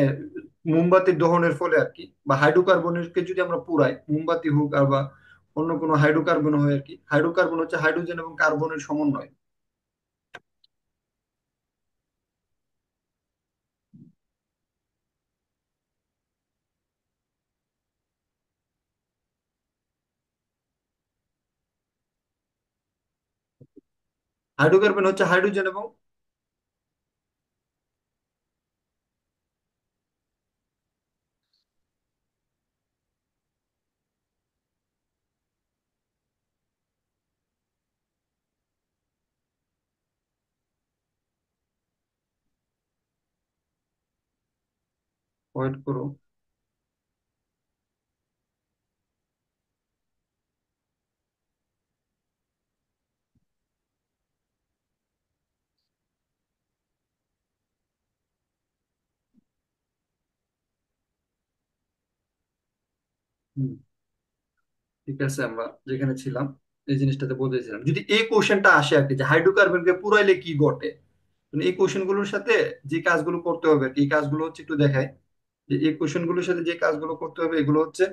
Speaker 1: মোমবাতির দহনের ফলে আর কি, বা হাইড্রোকার্বনের কে যদি আমরা পুরাই, মোমবাতি হোক আর বা অন্য কোনো হাইড্রোকার্বন হয় আর কি। হাইড্রোকার্বন হচ্ছে হাইড্রোজেন এবং কার্বনের সমন্বয়। হাইড্রোকার্বন হচ্ছে হাইড্রোজেন এবং, ওয়েট করো। হুম, ঠিক আছে, আমরা যেখানে ছিলাম এই জিনিসটাতে বলতেছিলাম, যদি এই কোশ্চেনটা আসে আর কি, যে হাইড্রোকার্বনকে পুরাইলে কি ঘটে, মানে এই কোশ্চেন গুলোর সাথে যে কাজগুলো করতে হবে আর কি, এই কাজগুলো হচ্ছে একটু দেখাই। যে এই কোশ্চেন গুলোর সাথে যে কাজগুলো করতে হবে এগুলো হচ্ছে,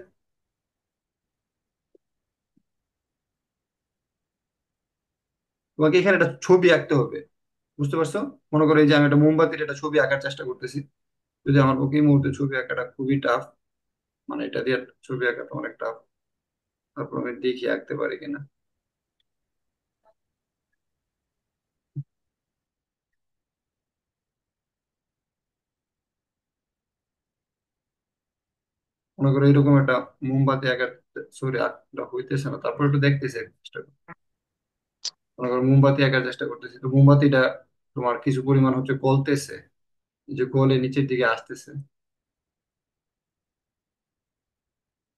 Speaker 1: তোমাকে এখানে একটা ছবি আঁকতে হবে, বুঝতে পারছো? মনে করো এই যে আমি একটা মোমবাতির একটা ছবি আঁকার চেষ্টা করতেছি, যদি আমার ওকে এই মুহূর্তে ছবি আঁকাটা খুবই টাফ, মানে এটা দিয়ে ছবি আঁকাটা অনেক টাফ, তারপর আমি দেখি আঁকতে পারি কিনা। মনে করো এরকম একটা মোমবাতি আঁকার ছবি আঁকটা হইতেছে না, তারপর একটু দেখতেছি চেষ্টা করি। মনে করো মোমবাতি আঁকার চেষ্টা করতেছি, তো মোমবাতিটা তোমার কিছু পরিমাণ হচ্ছে গলতেছে, এই যে গলে নিচের দিকে আসতেছে।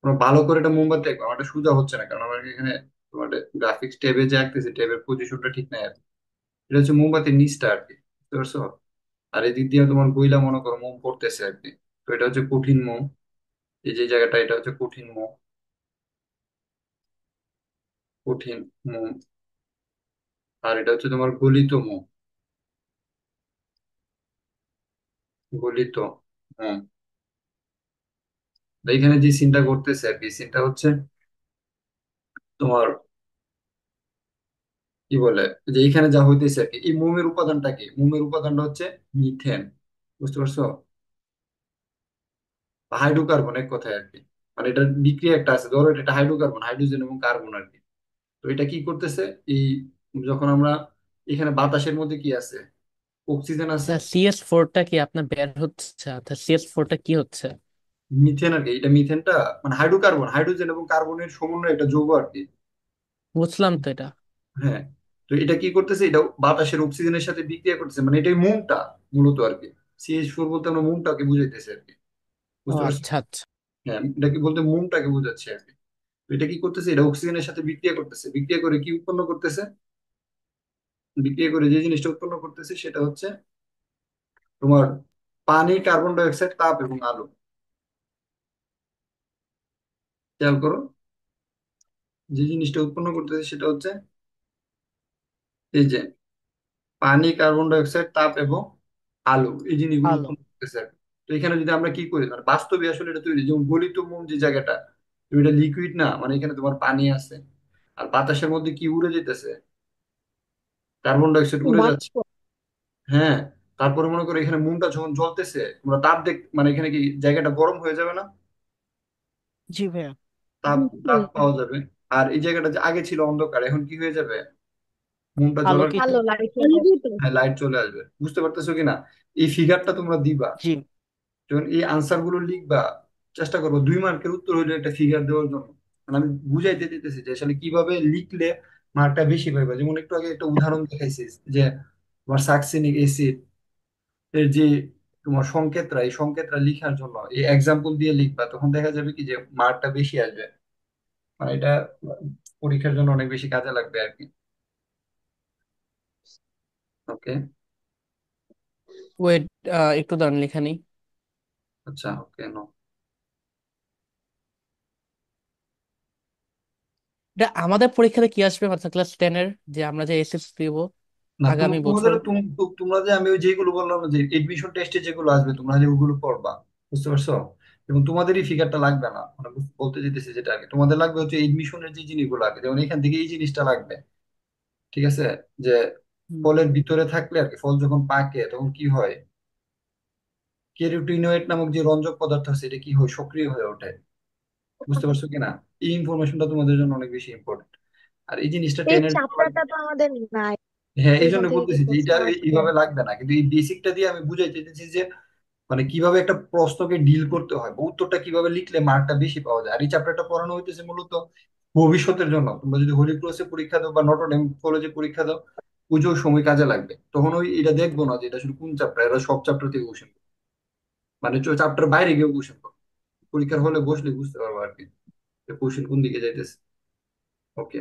Speaker 1: তোমরা ভালো করে এটা মোমবাতি আঁকো, আমার এটা সোজা হচ্ছে না কারণ আমার এখানে তোমার গ্রাফিক্স ট্যাবে যে আঁকতেছি, ট্যাবের পজিশনটা ঠিক নাই আর কি। এটা হচ্ছে মোমবাতির নিচটা আর কি, বুঝতে পারছো? আর এদিক দিয়ে তোমার গইলা মনে করো মোম পড়তেছে আর কি। তো এটা হচ্ছে কঠিন মোম, এই যে জায়গাটা এটা হচ্ছে কঠিন মোম, কঠিন মোম। আর এটা হচ্ছে তোমার গলিত মোম, গলিত মোম। তো এখানে যে সিনটা করতেছে আর কি, সিনটা হচ্ছে তোমার কি বলে, যে এখানে যা হইতেছে আর কি, এই মোমের উপাদানটা কি, মোমের উপাদানটা হচ্ছে মিথেন, বুঝতে পারছো? হাইড্রোকার্বন এক কথায় আর কি। মানে এটা বিক্রিয়া একটা আছে, ধরো এটা হাইড্রোকার্বন, হাইড্রোজেন এবং কার্বন আর কি। তো এটা কি করতেছে, এই যখন আমরা এখানে বাতাসের মধ্যে কি আছে, অক্সিজেন আছে,
Speaker 3: আচ্ছা, CS4টা কি আপনার বের হচ্ছে? আচ্ছা, CS4টা কি হচ্ছে?
Speaker 1: মিথেন আর কি। এটা মিথেনটা মানে হাইড্রোকার্বন, হাইড্রোজেন এবং কার্বনের সমন্বয় একটা যৌগ আর কি।
Speaker 3: বুঝলাম তো এটা।
Speaker 1: হ্যাঁ, তো এটা কি করতেছে, এটা বাতাসের অক্সিজেনের সাথে বিক্রিয়া করতেছে, মানে এটাই মোমটা মূলত আর কি। CH4 বলতে আমরা মোমটাকে বুঝাইতেছি আর কি,
Speaker 3: ও
Speaker 1: বুঝতে পারছো?
Speaker 3: আচ্ছা আচ্ছা।
Speaker 1: হ্যাঁ, এটা কি বলতে মোমটাকে বোঝাচ্ছে আর কি। তো এটা কি করতেছে, এটা অক্সিজেনের সাথে বিক্রিয়া করতেছে, বিক্রিয়া করে কি উৎপন্ন করতেছে, বিক্রিয়া করে যে জিনিসটা উৎপন্ন করতেছে সেটা হচ্ছে তোমার পানি, কার্বন ডাই অক্সাইড, তাপ এবং আলো। খেয়াল করো, যে জিনিসটা উৎপন্ন করতেছে সেটা হচ্ছে এই যে পানি, কার্বন ডাই অক্সাইড, তাপ এবং আলো, এই জিনিসগুলো
Speaker 4: আলো।
Speaker 1: উৎপন্ন করতেছে আর কি। তো এখানে যদি আমরা কি করি, মানে বাস্তবে আসলে এটা তৈরি, যেমন গলিত মোম যে জায়গাটা, তুমি এটা লিকুইড না, মানে এখানে তোমার পানি আছে, আর বাতাসের মধ্যে কি উড়ে যেতেছে, কার্বন ডাই অক্সাইড উড়ে যাচ্ছে।
Speaker 2: বাষ্প।
Speaker 1: হ্যাঁ, তারপরে মনে করো এখানে মোমটা যখন জ্বলতেছে, তোমরা তাপ দেখ, মানে এখানে কি জায়গাটা গরম হয়ে যাবে না,
Speaker 4: জি ভাইয়া।
Speaker 1: তাপ, তাপ পাওয়া যাবে। আর এই জায়গাটা যে আগে ছিল অন্ধকার, এখন কি হয়ে যাবে, মোমটা জ্বলার
Speaker 4: আলোকিত।
Speaker 2: আলো লাইট আলোকিত।
Speaker 1: লাইট চলে আসবে, বুঝতে পারতেছো কিনা? এই ফিগারটা তোমরা দিবা
Speaker 4: জি।
Speaker 1: যখন এই আনসার গুলো লিখবা, চেষ্টা করবো 2 মার্কের উত্তর হইলে একটা ফিগার দেওয়ার জন্য। মানে আমি বুঝাইতে দিতেছি যে আসলে কিভাবে লিখলে মার্কটা বেশি পাইবা। যেমন একটু আগে একটা উদাহরণ দেখাইছিস যে তোমার সাকসিনিক অ্যাসিড এর যে তোমার সংকেতরা, এই সংকেতরা লিখার জন্য এই এক্সাম্পল দিয়ে লিখবা, তখন দেখা যাবে কি যে মার্কটা বেশি আসবে। মানে এটা পরীক্ষার জন্য অনেক বেশি কাজে লাগবে আর কি। ওকে।
Speaker 3: ওয়েট, একটু দাঁড়ান, লেখা নেই।
Speaker 1: আচ্ছা, ওকে, নো।
Speaker 3: এটা আমাদের পরীক্ষাতে কি আসবে মাত্র ক্লাস 10-এর, যে আমরা যে এসএস দিব
Speaker 1: না
Speaker 3: আগামী
Speaker 1: তোমাদের
Speaker 3: বছর?
Speaker 1: তোমরা যে আমি ওই যেগুলো বললাম না, যে এডমিশন টেস্টে যেগুলো আসবে তোমরা যে ওগুলো পড়বা, বুঝতে পারছো? এবং তোমাদেরই ফিগারটা লাগবে না, মানে বলতে যেতেছি যেটা আগে তোমাদের লাগবে হচ্ছে এডমিশনের যে জিনিসগুলো লাগবে, যেমন এখান থেকে এই জিনিসটা লাগবে, ঠিক আছে? যে
Speaker 4: হুম।
Speaker 1: ফলের ভিতরে থাকলে আর কি, ফল যখন পাকে তখন কি হয়, ক্যারোটিনয়েড নামক যে রঞ্জক পদার্থ আছে এটা কি হয়, সক্রিয় হয়ে ওঠে। বুঝতে পারছো কিনা? এই ইনফরমেশনটা তোমাদের জন্য অনেক বেশি ইম্পর্টেন্ট। আর এই জিনিসটা
Speaker 2: এই
Speaker 1: টেনের জন্য
Speaker 2: চ্যাপ্টারটা তো আমাদের নাই,
Speaker 1: হ্যাঁ, এই
Speaker 2: এখান
Speaker 1: জন্য
Speaker 2: থেকে কি
Speaker 1: বলতেছি যে
Speaker 2: প্রশ্ন
Speaker 1: এটা
Speaker 2: আসবে?
Speaker 1: এইভাবে লাগবে না, কিন্তু এই বেসিকটা দিয়ে আমি বুঝাই চাইতেছি যে মানে কিভাবে একটা প্রশ্নকে ডিল করতে হয় বা উত্তরটা কিভাবে লিখলে মার্কটা বেশি পাওয়া যায়। আর এই চ্যাপ্টারটা পড়ানো হইতেছে মূলত ভবিষ্যতের জন্য। তোমরা যদি হোলি ক্রসে পরীক্ষা দাও বা নটরডেম কলেজে পরীক্ষা দাও, পুজোর সময় কাজে লাগবে, তখন ওই এটা দেখবো না যে এটা শুধু কোন চ্যাপ্টার, এরা সব চ্যাপ্টার থেকে কোশ্চেন, মানে চ্যাপ্টার বাইরে গিয়ে কোশ্চেন করো, পরীক্ষার হলে বসলে বুঝতে পারবো আর কি কোশ্চেন কোন দিকে যাইতেছে। ওকে।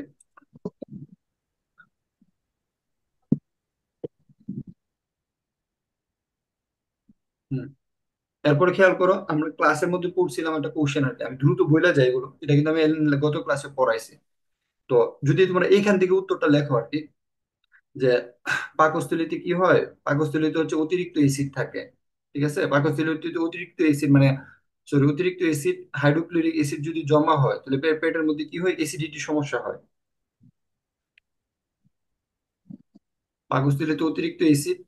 Speaker 1: হুম। এরপরে খেয়াল করো, আমরা ক্লাসের মধ্যে পড়ছিলাম একটা কোশ্চেন আর কি, আমি দ্রুত বইলা যাই এগুলো, এটা কিন্তু আমি গত ক্লাসে পড়াইছি। তো যদি তোমরা এইখান থেকে উত্তরটা লেখো আর কি, যে পাকস্থলীতে কি হয়, পাকস্থলীতে হচ্ছে অতিরিক্ত এসিড থাকে, ঠিক আছে? পাকস্থলীতে অতিরিক্ত এসিড মানে, সরি, অতিরিক্ত এসিড হাইড্রোক্লোরিক এসিড যদি জমা হয় তাহলে পেটের মধ্যে কি হয়, এসিডিটি সমস্যা হয়। পাকস্থলীতে অতিরিক্ত এসিড,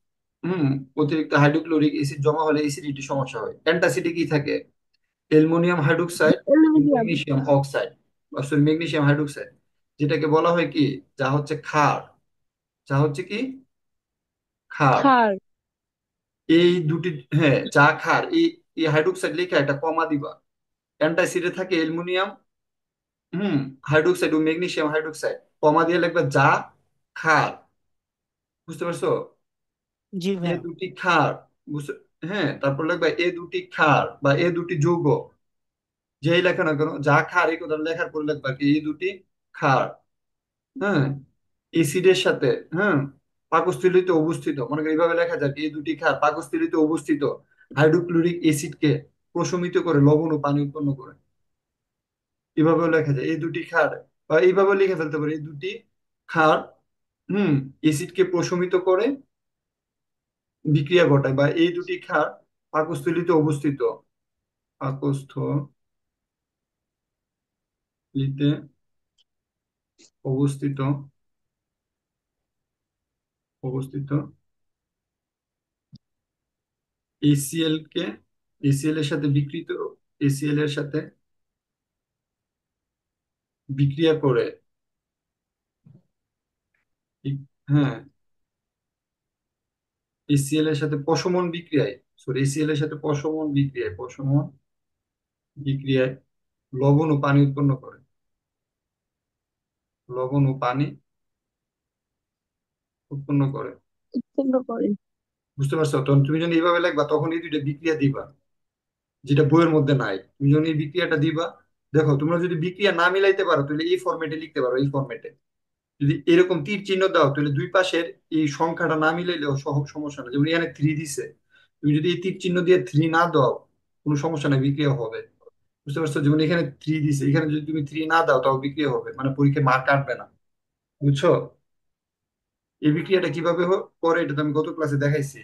Speaker 1: হুম, অতিরিক্ত হাইড্রোক্লোরিক এসিড জমা হলে এসিডিটি সমস্যা হয়। অ্যান্টাসিডে কি থাকে, aluminium hydroxide,
Speaker 2: aluminium.
Speaker 1: Magnesium oxide, sorry magnesium hydroxide, যেটাকে বলা হয় কি, যা হচ্ছে ক্ষার, যা হচ্ছে কি, ক্ষার।
Speaker 2: ক্ষার।
Speaker 1: এই দুটি, হ্যাঁ, যা ক্ষার, এই এই হাইড্রোক্সাইড লেখা একটা কমা দিবা। অ্যান্টাসিডে থাকে অ্যালুমিনিয়াম, হুম, হাইড্রোক্সাইড ও ম্যাগনেসিয়াম হাইড্রোক্সাইড, কমা দিয়ে লিখবা যা ক্ষার। বুঝতে পারছো?
Speaker 4: জি
Speaker 1: এ
Speaker 4: ভাইয়া।
Speaker 1: দুটি ক্ষার, বুঝতে, হ্যাঁ, তারপর লিখবা এ দুটি ক্ষার বা এ দুটি যৌগ, যেই লেখা না কেন যা ক্ষার এই কথা লেখার পরে লিখবা কি এই দুটি ক্ষার, হ্যাঁ, এসিডের সাথে, হ্যাঁ, পাকস্থলীতে অবস্থিত, মনে করি এইভাবে লেখা যায় কি, এই দুটি ক্ষার পাকস্থলীতে অবস্থিত হাইড্রোক্লোরিক অ্যাসিডকে প্রশমিত করে লবণ ও পানি উৎপন্ন করে। এভাবেও লেখা যায় এই দুটি ক্ষার, বা এইভাবে লিখে ফেলতে পারি এই দুটি ক্ষার, হুম, অ্যাসিডকে প্রশমিত করে বিক্রিয়া ঘটায়, বা এই দুটি ক্ষার পাকস্থলীতে অবস্থিত, পাকস্থলীতে অবস্থিত অবস্থিত এসিএল কে, এসিএল এর সাথে বিকৃত, এসিএল এর সাথে বিক্রিয়া করে, হ্যাঁ, এসিএল এর সাথে প্রশমন বিক্রিয়ায়, সরি এসিএল এর সাথে প্রশমন বিক্রিয়ায়, প্রশমন বিক্রিয়ায় লবণ ও পানি উৎপন্ন করে, লবণ ও পানি উৎপন্ন করে।
Speaker 2: উৎপন্ন করে।
Speaker 1: বুঝতে পারছো? তখন তুমি যখন এইভাবে লিখবা তখন এই দুইটা বিক্রিয়া দিবা, যেটা বইয়ের মধ্যে নাই। তুমি যখন এই বিক্রিয়াটা দিবা, দেখো তোমরা যদি বিক্রিয়া না মিলাইতে পারো তাহলে এই ফরম্যাটে লিখতে পারো, এই ফরম্যাটে যদি এরকম তীর চিহ্ন দাও তাহলে দুই পাশের এই সংখ্যাটা না মিলাইলেও সমস্যা নেই, যেমন এখানে 3 দিছে, তুমি যদি এই তীর চিহ্ন দিয়ে 3 না দাও কোনো সমস্যা নেই, বিক্রিয়া হবে। বুঝতে পারছো? যেমন এখানে 3 দিছে, এখানে যদি তুমি 3 না দাও তাও বিক্রিয়া হবে, মানে পরীক্ষায় মার্ক কাটবে না। বুঝছো? এই বিক্রিয়াটা কিভাবে করে এটা তো আমি গত ক্লাসে দেখাইছি,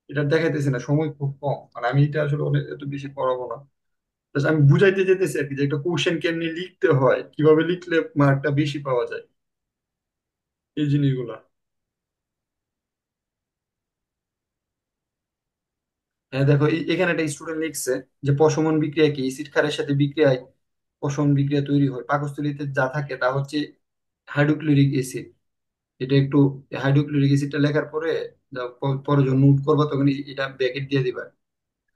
Speaker 1: এটা দেখাইতেছি না, সময় খুব কম, মানে আমি এটা আসলে অনেক এত বেশি পড়াবো না। Just আমি বুঝাইতে যেতেছি আর কি, যে একটা কোশ্চেন কেমনি লিখতে হয়, কিভাবে লিখলে মার্কটা বেশি পাওয়া যায়, এই জিনিসগুলা। হ্যাঁ দেখো, এখানে একটা স্টুডেন্ট লিখছে যে প্রশমন বিক্রিয়া কি, এসিড ক্ষারের সাথে বিক্রিয়ায় প্রশমন বিক্রিয়া তৈরি হয়, পাকস্থলীতে যা থাকে তা হচ্ছে হাইড্রোক্লোরিক অ্যাসিড। এটা একটু, হাইড্রোক্লোরিক অ্যাসিডটা লেখার পরে পরে যখন নোট করবা তখন এটা ব্র্যাকেট দিয়ে দিবা,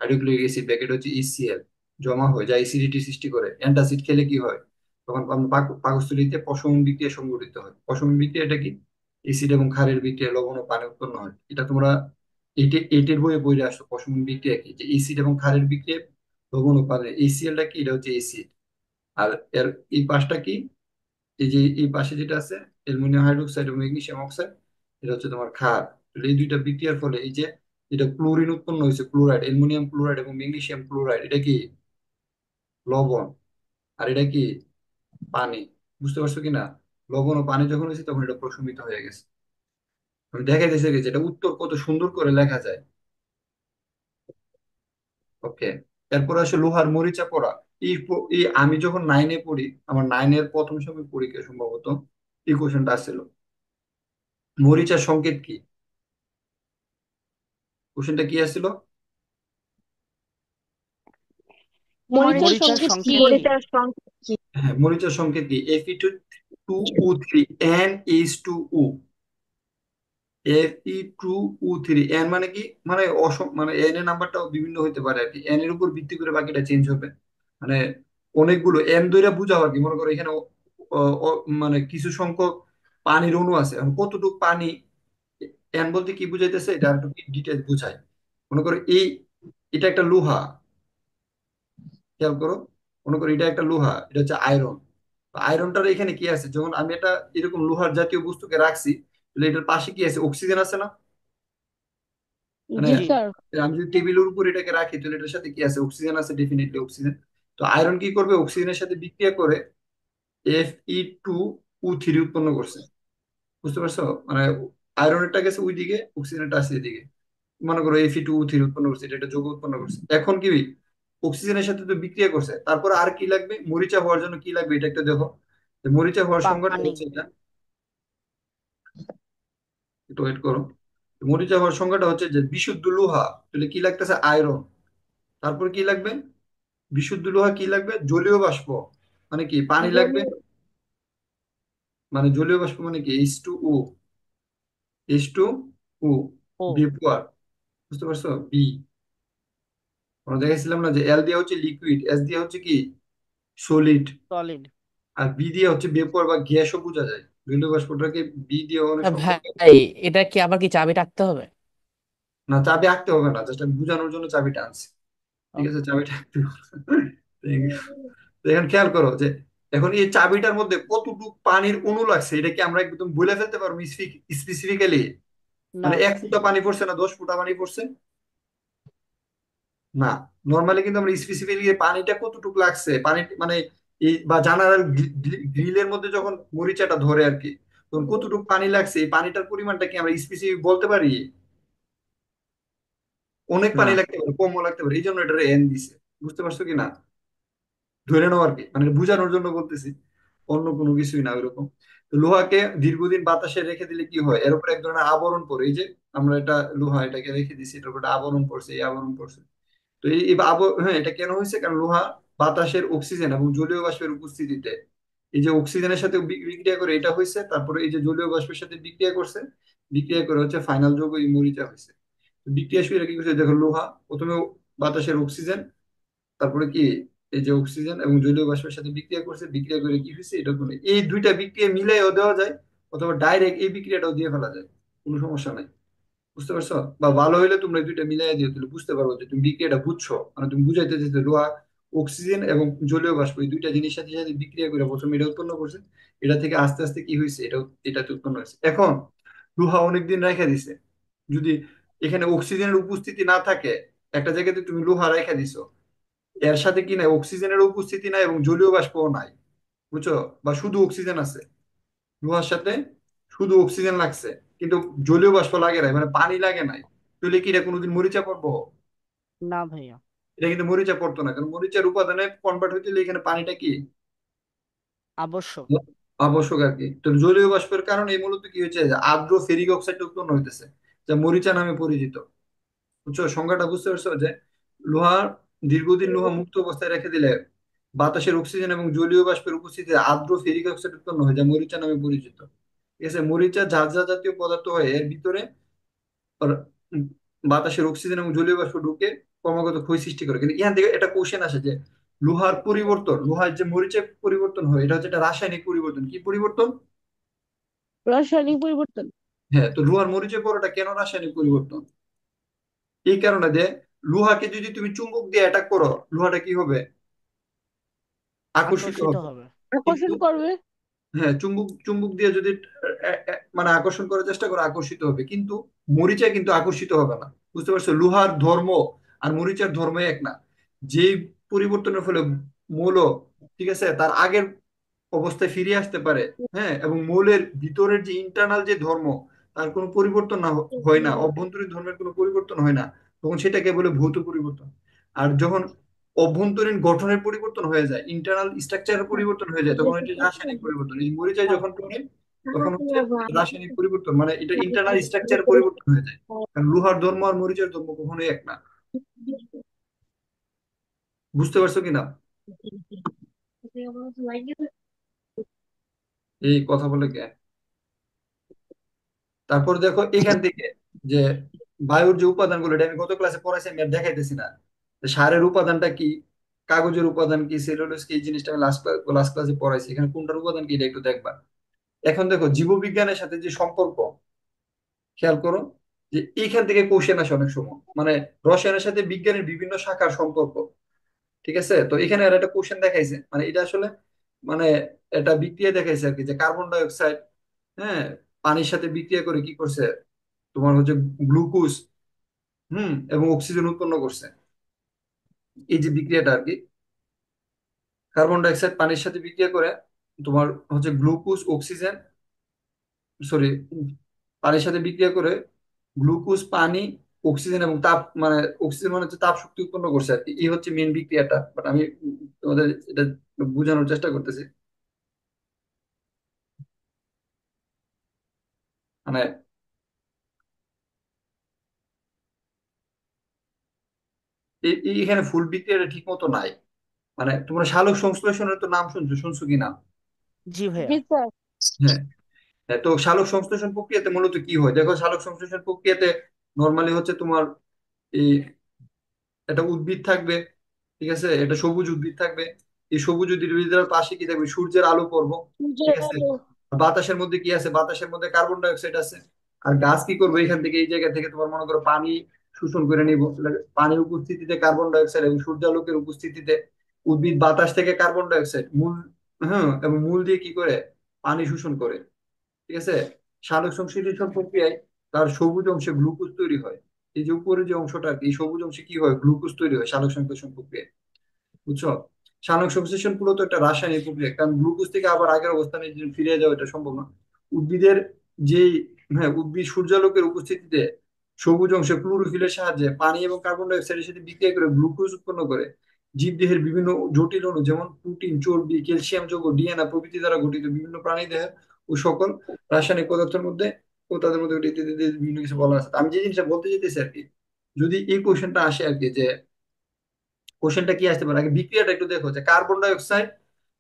Speaker 1: হাইড্রোক্লোরিক অ্যাসিড ব্র্যাকেট হচ্ছে HCl, জমা হয় যা অ্যাসিডিটি সৃষ্টি করে। অ্যান্টাসিড খেলে কি হয়, তখন আমরা পাকস্থলীতে প্রশমন বিক্রিয়া সংঘটিত হয়। প্রশমন বিক্রিয়াটা কি, অ্যাসিড এবং ক্ষারের বিক্রিয়া লবণ ও পানি উৎপন্ন হয়। এটা তোমরা এইটের বইয়ে পড়ে আসছো, প্রশমন বিক্রিয়া কি, যে অ্যাসিড এবং ক্ষারের বিক্রিয়া লবণ ও পানি। HClটা কি, এটা হচ্ছে অ্যাসিড। আর এর এই পাশটা কি, এই যে এই পাশে যেটা আছে অ্যালুমিনিয়াম হাইড্রোক্সাইড এবং ম্যাগনেসিয়াম অক্সাইড, এটা হচ্ছে তোমার ক্ষার। তাহলে এই দুইটা বিক্রিয়ার ফলে এই যে যেটা ক্লোরিন উৎপন্ন হয়েছে, ক্লোরাইড, অ্যালুমিনিয়াম ক্লোরাইড এবং ম্যাগনেসিয়াম ক্লোরাইড, এটা কি লবণ, আর এটা কি পানি। বুঝতে পারছো কিনা? লবণ ও পানি যখন হয়েছে তখন এটা প্রশমিত হয়ে গেছে। আমি দেখাই দিয়েছি যে এটা উত্তর কত সুন্দর করে লেখা যায়। ওকে। এরপর আসে লোহার মরিচা পড়া। এই আমি যখন নাইনে পড়ি, আমার নাইনের প্রথম সময় পরীক্ষা সম্ভবত এই কোশ্চেনটা আসছিল, মরিচার সংকেত কি? কোশ্চেনটা কি আসছিল?
Speaker 2: মরিচের
Speaker 4: মরিচার
Speaker 2: সংকেত কি?
Speaker 4: সংকেত কি?
Speaker 2: মরিচের সংকেত কি?
Speaker 1: হ্যাঁ, মরিচার সংকেত কি? Fe2O3 NH2O। Fe2O3 এন মানে কি? মানে মানে এন এর নাম্বারটাও বিভিন্ন হতে পারে আর কি, এন এর উপর ভিত্তি করে বাকিটা চেঞ্জ হবে। মানে অনেকগুলো এন ধরে বুঝাও আর কি। মনে করো এখানে মানে কিছু সংখ্যক পানির অণু আছে, এখন কতটুকু পানি, এন বলতে কি বুঝাইতেছে এটা একটু ডিটেলস বুঝাই। মনে করো এটা একটা লোহা, খেয়াল করো। মনে করো এটা একটা লোহা, এটা হচ্ছে আয়রন। আয়রনটার এখানে কি আছে, যখন আমি এটা এরকম লোহার জাতীয় বস্তুকে রাখছি, তাহলে এটার পাশে কি আছে, অক্সিজেন আছে না? মানে
Speaker 2: জি
Speaker 4: জি।
Speaker 2: স্যার।
Speaker 1: আমি যদি টেবিলের উপর এটাকে রাখি, তাহলে এটার সাথে কি আছে, অক্সিজেন আছে, ডেফিনেটলি অক্সিজেন। তো আয়রন কি করবে, অক্সিজেনের সাথে বিক্রিয়া করে Fe2O3 উৎপন্ন করছে। বুঝতে পারছো? মানে আয়রনটা গেছে ওইদিকে, অক্সিজেনটা আছে এদিকে। মনে করো Fe2O3 উৎপন্ন করছে, এটা একটা যৌগ উৎপন্ন করছে। এখন কি অক্সিজেনের সাথে তো বিক্রিয়া করছে, তারপর আর কি লাগবে, মরিচা হওয়ার জন্য কি লাগবে এটা একটা দেখো। যে মরিচা হওয়ার সংজ্ঞাটা
Speaker 4: পানি।
Speaker 1: হচ্ছে এটা, একটু ওয়েট করো। মরিচা হওয়ার সংজ্ঞাটা হচ্ছে যে বিশুদ্ধ লোহা, তাহলে কি লাগতেছে, আয়রন। তারপর কি লাগবে, বিশুদ্ধ লোহা কি লাগবে, জলীয় বাষ্প। মানে কি, পানি লাগবে।
Speaker 2: জলীয়।
Speaker 1: মানে জলীয় বাষ্প মানে কি, H2O। H2O,
Speaker 4: ও।
Speaker 1: ভেপার। বুঝতে পারছো? বি, আমরা দেখাইছিলাম না যে এল দিয়ে হচ্ছে লিকুইড, এস দিয়ে হচ্ছে কি, সলিড,
Speaker 4: সলিড।
Speaker 1: আর বি দিয়ে হচ্ছে ভেপর বা গ্যাসও বোঝা যায়। জলীয় বাষ্পটাকে বি দিয়ে অনেক সংকেত করে।
Speaker 3: ভাই, এটা কি আবার কি চাবি রাখতে হবে?
Speaker 1: না, চাবি আঁকতে হবে না, জাস্ট আমি বোঝানোর জন্য চাবিটা আনছি। ঠিক আছে, চাবিটা আঁকতে হবে না। Thank you. তো এখন খেয়াল করো যে এখন এই চাবিটার মধ্যে কতটুকু পানির অণু লাগছে, এটা কি আমরা একদম বলে ফেলতে পারবো স্পেসিফিক্যালি?
Speaker 4: না।
Speaker 1: মানে 1 ফোঁটা পানি পড়ছে না 10 ফোঁটা পানি পড়ছে? না। নর্মালি কিন্তু আমরা স্পেসিফিক্যালি পানিটা কতটুকু লাগছে, পানি মানে এই বা জানালার গ্রিলের মধ্যে যখন মরিচাটা ধরে আর কি, তখন কতটুকু পানি লাগছে, এই পানিটার পরিমাণটা কি আমরা স্পেসিফিক বলতে পারি? অনেক পানি
Speaker 4: না।
Speaker 1: লাগতে পারে, কমও লাগতে পারে, এই জন্য এটা এন দিছে। বুঝতে পারছো কি না? ধরে নাও আর কি, মানে বোঝানোর জন্য বলতেছি, অন্য কোনো কিছুই না ওইরকম। তো লোহাকে দীর্ঘদিন বাতাসে রেখে দিলে কি হয়, এর উপর এক ধরনের আবরণ পড়ে। এই যে আমরা এটা লোহা এটাকে রেখে দিছি, এটার উপর একটা আবরণ পড়ছে, এই আবরণ পড়ছে। তো হ্যাঁ, এটা কেন হয়েছে, কারণ লোহা বাতাসের অক্সিজেন এবং জলীয় বাষ্পের উপস্থিতিতে এই যে অক্সিজেনের সাথে বিক্রিয়া করে এটা হয়েছে, তারপরে এই যে জলীয় বাষ্পের সাথে বিক্রিয়া করছে, বিক্রিয়া করে হচ্ছে ফাইনাল যৌগ এই মরিচা হয়েছে। তো বিক্রিয়া শুরু কি করছে দেখো, লোহা প্রথমে বাতাসের অক্সিজেন, তারপরে কি এই যে অক্সিজেন এবং জলীয় বাষ্পের সাথে বিক্রিয়া করছে, বিক্রিয়া করে কি হয়েছে এটা কোনো, এই দুইটা বিক্রিয়া মিলাইও দেওয়া যায়, অথবা ডাইরেক্ট এই বিক্রিয়াটাও দিয়ে ফেলা যায়, কোনো সমস্যা নাই। বুঝতে পারছো? বা ভালো হইলে তোমরা এই দুইটা মিলাই দিও, তাহলে বুঝতে পারবো যে তুমি বিক্রিয়াটা বুঝছো, মানে তুমি বুঝাইতে চাইছো লোহা অক্সিজেন এবং জলীয় বাষ্প এই দুইটা জিনিস সাথে সাথে বিক্রিয়া করে প্রথমে এটা উৎপন্ন করছে, এটা থেকে আস্তে আস্তে কি হয়েছে, এটাতে উৎপন্ন হয়েছে। এখন লোহা অনেকদিন রেখে দিছে, যদি এখানে অক্সিজেনের উপস্থিতি না থাকে, একটা জায়গাতে তুমি লোহা রেখে দিছো, এর সাথে কি নাই, অক্সিজেনের উপস্থিতি নাই এবং জলীয় বাষ্পও নাই, বুঝছো? বা শুধু অক্সিজেন আছে, লোহার সাথে শুধু অক্সিজেন লাগছে, কিন্তু জলীয় বাষ্প লাগে নাই, মানে পানি লাগে নাই, তাহলে কি এটা কোনোদিন মরিচা পড়বো?
Speaker 4: না ভাইয়া।
Speaker 1: এটা কিন্তু মরিচা পড়তো না, কারণ মরিচার উপাদানে কনভার্ট হইতে হলে এখানে পানিটা কি
Speaker 4: আবশ্যক।
Speaker 1: আবশ্যক আর কি। তো জলীয় বাষ্পের কারণে এই মূলত কি হচ্ছে, যে আর্দ্র ফেরিক অক্সাইড উৎপন্ন হইতেছে, যা মরিচা নামে পরিচিত। বুঝছো সংজ্ঞাটা? বুঝতে পারছো যে লোহা দীর্ঘদিন লোহা মুক্ত অবস্থায় রেখে দিলে বাতাসের অক্সিজেন এবং জলীয় বাষ্পের উপস্থিতিতে আর্দ্র ফেরিক অক্সাইড উৎপন্ন হয়, যা মরিচা নামে পরিচিত। ঠিক আছে, মরিচা ঝাঁঝরা জাতীয় পদার্থ হয়, এর ভিতরে আর বাতাসের অক্সিজেন এবং জলীয় বাষ্প ঢুকে ক্রমাগত ক্ষয় সৃষ্টি করে। কিন্তু এখান থেকে একটা কোশ্চেন আসে যে লোহার পরিবর্তন, লোহার যে মরিচে পরিবর্তন হয়, এটা হচ্ছে একটা রাসায়নিক পরিবর্তন। কি পরিবর্তন?
Speaker 2: রাসায়নিক পরিবর্তন।
Speaker 1: হ্যাঁ, তো লোহার মরিচে পড়াটা কেন রাসায়নিক পরিবর্তন? এই কারণে যে লোহাকে যদি তুমি চুম্বক দিয়ে অ্যাটাক করো, লোহাটা কি হবে, আকর্ষিত
Speaker 4: আকর্ষিত
Speaker 1: হবে।
Speaker 4: হবে।
Speaker 1: কিন্তু
Speaker 2: আকর্ষণ করবে।
Speaker 1: হ্যাঁ, চুম্বক চুম্বক দিয়ে যদি মানে আকর্ষণ করার চেষ্টা করে, আকর্ষিত হবে, কিন্তু মরিচা কিন্তু আকর্ষিত হবে না। বুঝতে পারছো? লোহার ধর্ম আর মরিচার ধর্ম এক না। যে পরিবর্তনের ফলে মৌল, ঠিক আছে, তার আগের অবস্থায় ফিরে আসতে পারে। হ্যাঁ, এবং মৌলের ভিতরের যে ইন্টারনাল যে ধর্ম, তার কোনো পরিবর্তন হয় না, অভ্যন্তরীণ ধর্মের কোনো পরিবর্তন হয় না, তখন সেটাকে বলে ভৌত পরিবর্তন। আর যখন অভ্যন্তরীণ গঠনের পরিবর্তন হয়ে যায়, ইন্টারনাল স্ট্রাকচারের পরিবর্তন হয়ে যায়, তখন এটা রাসায়নিক পরিবর্তন। এই মরিচায় যখন পড়ে তখন হচ্ছে রাসায়নিক পরিবর্তন, মানে এটা ইন্টারনাল স্ট্রাকচার পরিবর্তন হয়ে যায়। কারণ লোহার ধর্ম আর মরিচের ধর্ম কখনোই এক না। বুঝতে পারছো কিনা? এই কথা বলে কে? তারপর দেখো এখান থেকে যে বায়ুর যে উপাদানগুলো, এটা আমি গত ক্লাসে পড়াইছি, আমি আর দেখাইতেছি না। যে সারের উপাদানটা কি, কাগজের উপাদান কি, সেলুলোজ কি, এই জিনিসটা আমি লাস্ট ক্লাসে পড়াইছি। এখানে কোনটার উপাদান কি এটা একটু দেখবা। এখন দেখো জীববিজ্ঞানের সাথে যে সম্পর্ক, খেয়াল করো যে এইখান থেকে কোশ্চেন আসে অনেক সময়, মানে রসায়নের সাথে বিজ্ঞানের বিভিন্ন শাখার সম্পর্ক। ঠিক আছে, তো এখানে আর একটা কোশ্চেন দেখাইছে, মানে এটা আসলে মানে এটা বিক্রিয়া দেখাইছে আর কি, যে কার্বন ডাই অক্সাইড, হ্যাঁ, পানির সাথে বিক্রিয়া করে কি করছে, তোমার হচ্ছে গ্লুকোজ, এবং অক্সিজেন উৎপন্ন করছে। এই যে বিক্রিয়াটা আর কি, কার্বন ডাই অক্সাইড পানির সাথে বিক্রিয়া করে তোমার হচ্ছে গ্লুকোজ অক্সিজেন, সরি, পানির সাথে বিক্রিয়া করে গ্লুকোজ, পানি, অক্সিজেন এবং তাপ, মানে অক্সিজেন মানে হচ্ছে তাপ শক্তি উৎপন্ন করছে আর কি। এই হচ্ছে মেন বিক্রিয়াটা, বাট আমি তোমাদের এটা বোঝানোর চেষ্টা করতেছি। মানে এখানে ফুল বিক্রিয়াটা ঠিক মতো নাই। মানে তোমরা সালোক সংশ্লেষণের তো নাম শুনছো, শুনছো কি না?
Speaker 4: জি ভাইয়া।
Speaker 2: জি স্যার।
Speaker 1: হ্যাঁ। হ্যাঁ, তো সালোক সংশ্লেষণ প্রক্রিয়াতে মূলত কি হয় দেখো, সালোক সংশ্লেষণ প্রক্রিয়াতে নর্মালি হচ্ছে তোমার এই একটা উদ্ভিদ থাকবে, ঠিক আছে, এটা সবুজ উদ্ভিদ থাকবে। এই সবুজ উদ্ভিদের পাশে কি থাকবে, সূর্যের আলো পড়বো, ঠিক আছে।
Speaker 2: আলো।
Speaker 1: বাতাসের মধ্যে কি আছে, বাতাসের মধ্যে কার্বন ডাই অক্সাইড আছে। আর গাছ কি করবে, এখান থেকে এই জায়গা থেকে তোমার মনে করো পানি শোষণ করে নিব, পানির উপস্থিতিতে কার্বন ডাই অক্সাইড এবং সূর্যালোকের উপস্থিতিতে উদ্ভিদ বাতাস থেকে কার্বন ডাই অক্সাইড মূল, হ্যাঁ, এবং মূল দিয়ে কি করে পানি শোষণ করে, ঠিক আছে। সালোক সংশ্লেষণ প্রক্রিয়ায় তার সবুজ অংশে গ্লুকোজ তৈরি হয়। এই যে উপরে যে অংশটা আর কি, এই সবুজ অংশে কি হয়, গ্লুকোজ তৈরি হয় সালোক সংশ্লেষণ প্রক্রিয়ায়। বুঝছো? সালোক সংশ্লেষণ মূলত একটা রাসায়নিক প্রক্রিয়া, কারণ গ্লুকোজ থেকে আবার আগের অবস্থানে যে ফিরে যাওয়া এটা সম্ভব না। উদ্ভিদের যেই, হ্যাঁ, উদ্ভিদ সূর্যালোকের উপস্থিতিতে সবুজ অংশে ক্লোরোফিলের সাহায্যে পানি এবং কার্বন ডাই অক্সাইডের সাথে বিক্রিয়া করে গ্লুকোজ উৎপন্ন করে। জীবদেহের বিভিন্ন জটিল অণু যেমন প্রোটিন, চর্বি, ক্যালসিয়াম যৌগ, ডিএনএ প্রভৃতি দ্বারা গঠিত বিভিন্ন প্রাণী দেহের ও সকল রাসায়নিক পদার্থের মধ্যে ও তাদের মধ্যে ইত্যাদি ইত্যাদি বিভিন্ন কিছু বলা আছে। তো আমি যে জিনিসটা বলতে চাইতেছি আর কি, যদি এই কোশ্চেনটা আসে আর কি, যে কোশ্চেনটা কি আসতে পারে, আগে বিক্রিয়াটা একটু দেখো, যে কার্বন ডাই অক্সাইড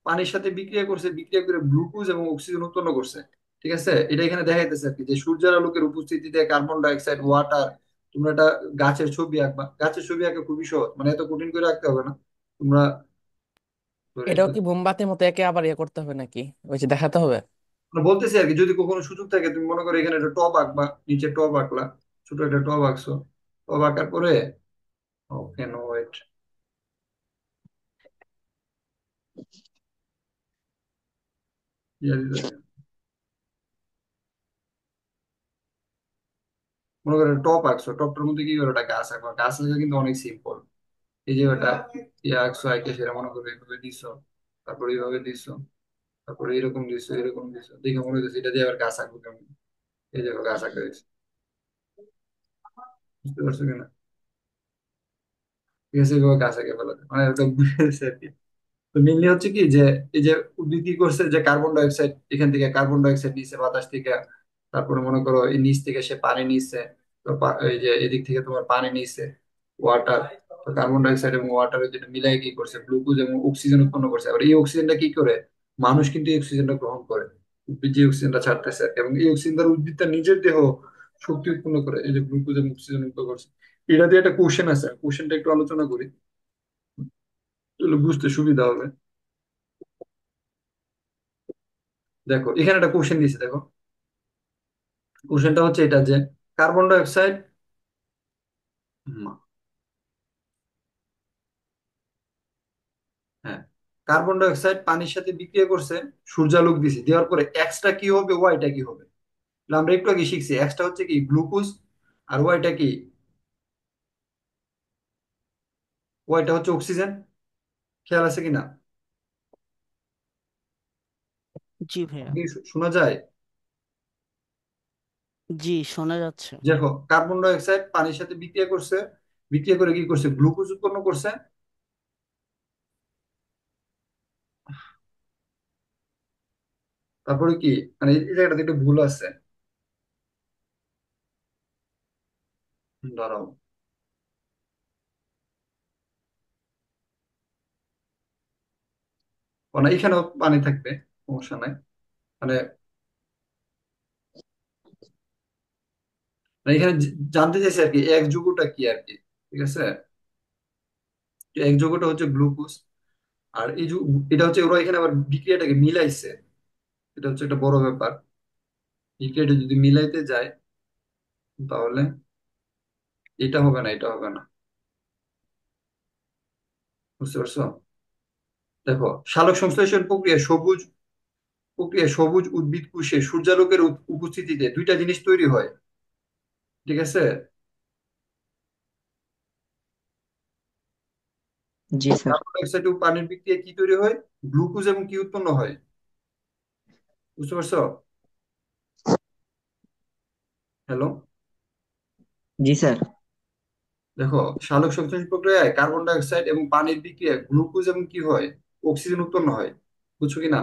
Speaker 1: পানির সাথে বিক্রিয়া করছে, বিক্রিয়া করে গ্লুকোজ এবং অক্সিজেন উৎপন্ন করছে। ঠিক আছে, এটা এখানে দেখাইতেছে আর কি, যে সূর্যের আলোকের উপস্থিতিতে কার্বন ডাই অক্সাইড, ওয়াটার। তোমরা একটা গাছের ছবি আঁকবা, গাছের ছবি আঁকা খুবই সহজ, মানে এত কঠিন করে আঁকতে হবে না। তোমরা
Speaker 3: এটাও কি মোমবাতির মতো একে আবার ইয়ে করতে হবে নাকি, ওই যে দেখাতে হবে?
Speaker 1: মানে বলতেছি আর কি, যদি কখনো সুযোগ থাকে, তুমি মনে করো এখানে একটা টব আঁকবা, নিচে টব আঁকলা, ছোট একটা টব আঁকছো, টব আঁকার পরে, ওকে নো ওয়েট, মনে করো টপ আঁকছো, টপটার মধ্যে কি করে একটা গাছ আঁকবা, গাছ আঁকা কিন্তু অনেক সিম্পল। এই যে ওটা ইয়ে আঁকছো, আঁকে সেটা মনে করো এইভাবে দিছো, তারপরে এইভাবে দিছো, তারপরে এরকম দিছো, এরকম দিছো, দেখে মনে হচ্ছে এটা দিয়ে আবার গাছ আঁকবো কেমন। এই যে গাছ আঁকা হয়েছে। বুঝতে পারছো কিনা? ঠিক আছে, এইভাবে গাছ আঁকে ফেলা যায়। মানে ওটা বুঝেছে আর কি। তো মেনলি হচ্ছে কি, যে এই যে উদ্ভিদ কি করছে, যে কার্বন ডাই অক্সাইড, এখান থেকে কার্বন ডাই অক্সাইড নিচ্ছে বাতাস থেকে, তারপরে মনে করো এই নিচ থেকে সে পানি নিচ্ছে, তো এই যে এদিক থেকে তোমার পানি নিচ্ছে, ওয়াটার, তো কার্বন ডাই অক্সাইড এবং ওয়াটার যেটা মিলাই কি করছে, গ্লুকোজ এবং অক্সিজেন উৎপন্ন করছে। আর এই অক্সিজেনটা কি করে, মানুষ কিন্তু এই অক্সিজেনটা গ্রহণ করে, উদ্ভিদ যে অক্সিজেনটা ছাড়তেছে, এবং এই অক্সিজেন দ্বারা উদ্ভিদ তার নিজের দেহ শক্তি উৎপন্ন করে, এই যে গ্লুকোজ এবং অক্সিজেন উৎপন্ন করছে। এটা দিয়ে একটা কোশ্চেন আছে, কোশ্চেনটা একটু আলোচনা করি, তাহলে বুঝতে সুবিধা হবে। দেখো এখানে একটা কোশ্চেন দিয়েছে, দেখো কোশ্চেনটা হচ্ছে এটা, যে কার্বন ডাই অক্সাইড, হ্যাঁ, কার্বন ডাই অক্সাইড পানির সাথে বিক্রিয়া করছে, সূর্যালোক দিছে, দেওয়ার পরে এক্সটা কি হবে, ওয়াইটা কি হবে। তাহলে আমরা একটু আগে শিখছি এক্সটা হচ্ছে কি গ্লুকোজ, আর ওয়াইটা কি, ওয়াইটা হচ্ছে অক্সিজেন। খেয়াল আছে কিনা?
Speaker 4: জি ভাইয়া।
Speaker 1: কি শোনা যায়?
Speaker 4: জি, শোনা যাচ্ছে।
Speaker 1: দেখো, কার্বন ডাই অক্সাইড পানির সাথে বিক্রিয়া করছে, বিক্রিয়া করে কি করছে, গ্লুকোজ উৎপন্ন করছে। তারপরে কি, মানে এই জায়গাটাতে একটু ভুল আছে। দাঁড়াও, মানে এখানেও পানি থাকবে, সমস্যা নাই। মানে মানে এখানে জানতে চাইছে আর কি এক যৌগটা কি আর কি। ঠিক আছে, এক যৌগটা হচ্ছে গ্লুকোজ। আর এই যে এটা হচ্ছে ওরা এখানে আবার বিক্রিয়াটাকে মিলাইছে, এটা হচ্ছে একটা বড় ব্যাপার। বিক্রিয়াটা যদি মিলাইতে যায় তাহলে এটা হবে না, এটা হবে না। বুঝতে পারছো? দেখো, সালোক সংশ্লেষণ প্রক্রিয়া সবুজ উদ্ভিদ কোষে সূর্যালোকের উপস্থিতিতে দুইটা জিনিস তৈরি হয়। ঠিক আছে,
Speaker 5: জি স্যার।
Speaker 1: কার্বন ডাই অক্সাইড ও পানির বিক্রিয়ায় কি তৈরি হয়? গ্লুকোজ এবং কি উৎপন্ন হয়? বুঝতে পারছো? হ্যালো?
Speaker 5: জি স্যার।
Speaker 1: দেখো, সালোক সংশ্লেষণ প্রক্রিয়ায় কার্বন ডাই অক্সাইড এবং পানির বিক্রিয়ায় গ্লুকোজ এবং কি হয়, অক্সিজেন উৎপন্ন হয়। বুঝছো কি না?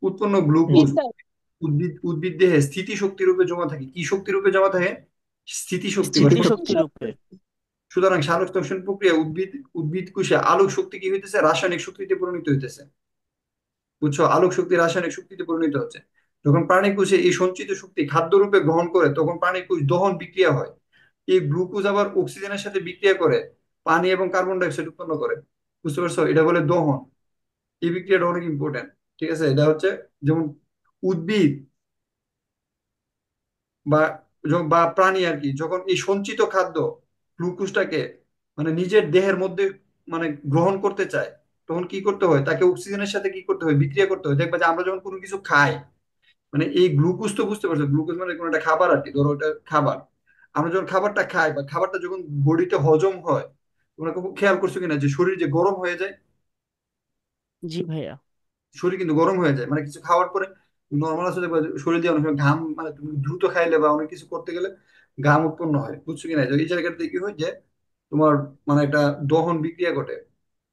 Speaker 1: উৎপন্ন
Speaker 2: জি
Speaker 1: গ্লুকোজ
Speaker 2: স্যার।
Speaker 1: উদ্ভিদ দেহে স্থিতিশক্তি রূপে জমা থাকে। কি শক্তি রূপে জমা থাকে? স্থিতিশক্তি বা শক্তি।
Speaker 4: স্থিতিশক্তি রূপে।
Speaker 2: স্মৃতিশক্তি।
Speaker 1: সুতরাং সালোক সংশ্লেষণ প্রক্রিয়া উদ্ভিদ কোষে আলোক শক্তি কি হইতেছে, রাসায়নিক শক্তিতে পরিণত হইতেছে। বুঝছো, আলোক শক্তি রাসায়নিক শক্তিতে পরিণত হচ্ছে। যখন প্রাণী কোষে এই সঞ্চিত শক্তি খাদ্য রূপে গ্রহণ করে তখন প্রাণী কোষ দহন বিক্রিয়া হয়। এই গ্লুকোজ আবার অক্সিজেনের সাথে বিক্রিয়া করে পানি এবং কার্বন ডাই অক্সাইড উৎপন্ন করে। বুঝতে পারছো? এটা বলে দহন। এই বিক্রিয়াটা অনেক ইম্পর্টেন্ট। ঠিক আছে, এটা হচ্ছে যেমন উদ্ভিদ বা বা প্রাণী আর কি, যখন এই সঞ্চিত খাদ্য গ্লুকোজটাকে মানে নিজের দেহের মধ্যে মানে গ্রহণ করতে চায়, তখন কি করতে হয়, তাকে অক্সিজেনের সাথে কি করতে হয়, বিক্রিয়া করতে হয়। দেখবা যে আমরা যখন কোনো কিছু খাই, মানে এই গ্লুকোজ তো বুঝতে পারছো, গ্লুকোজ মানে কোনো একটা খাবার আর কি, ধরো ওটা খাবার। আমরা যখন খাবারটা খাই বা খাবারটা যখন বডিতে হজম হয়, তোমরা কখনো খেয়াল করছো কিনা যে শরীর যে গরম হয়ে যায়?
Speaker 4: জি ভাইয়া।
Speaker 1: শরীর কিন্তু গরম হয়ে যায়, মানে কিছু খাওয়ার পরে নর্মাল আছে দেখবা যে শরীর দিয়ে অনেক সময় ঘাম, মানে তুমি দ্রুত খাইলে বা অনেক কিছু করতে গেলে ঘাম উৎপন্ন হয়। বুঝছো কিনা? তো এই জায়গাটাতে কি হয় যে তোমার মানে একটা দহন বিক্রিয়া ঘটে,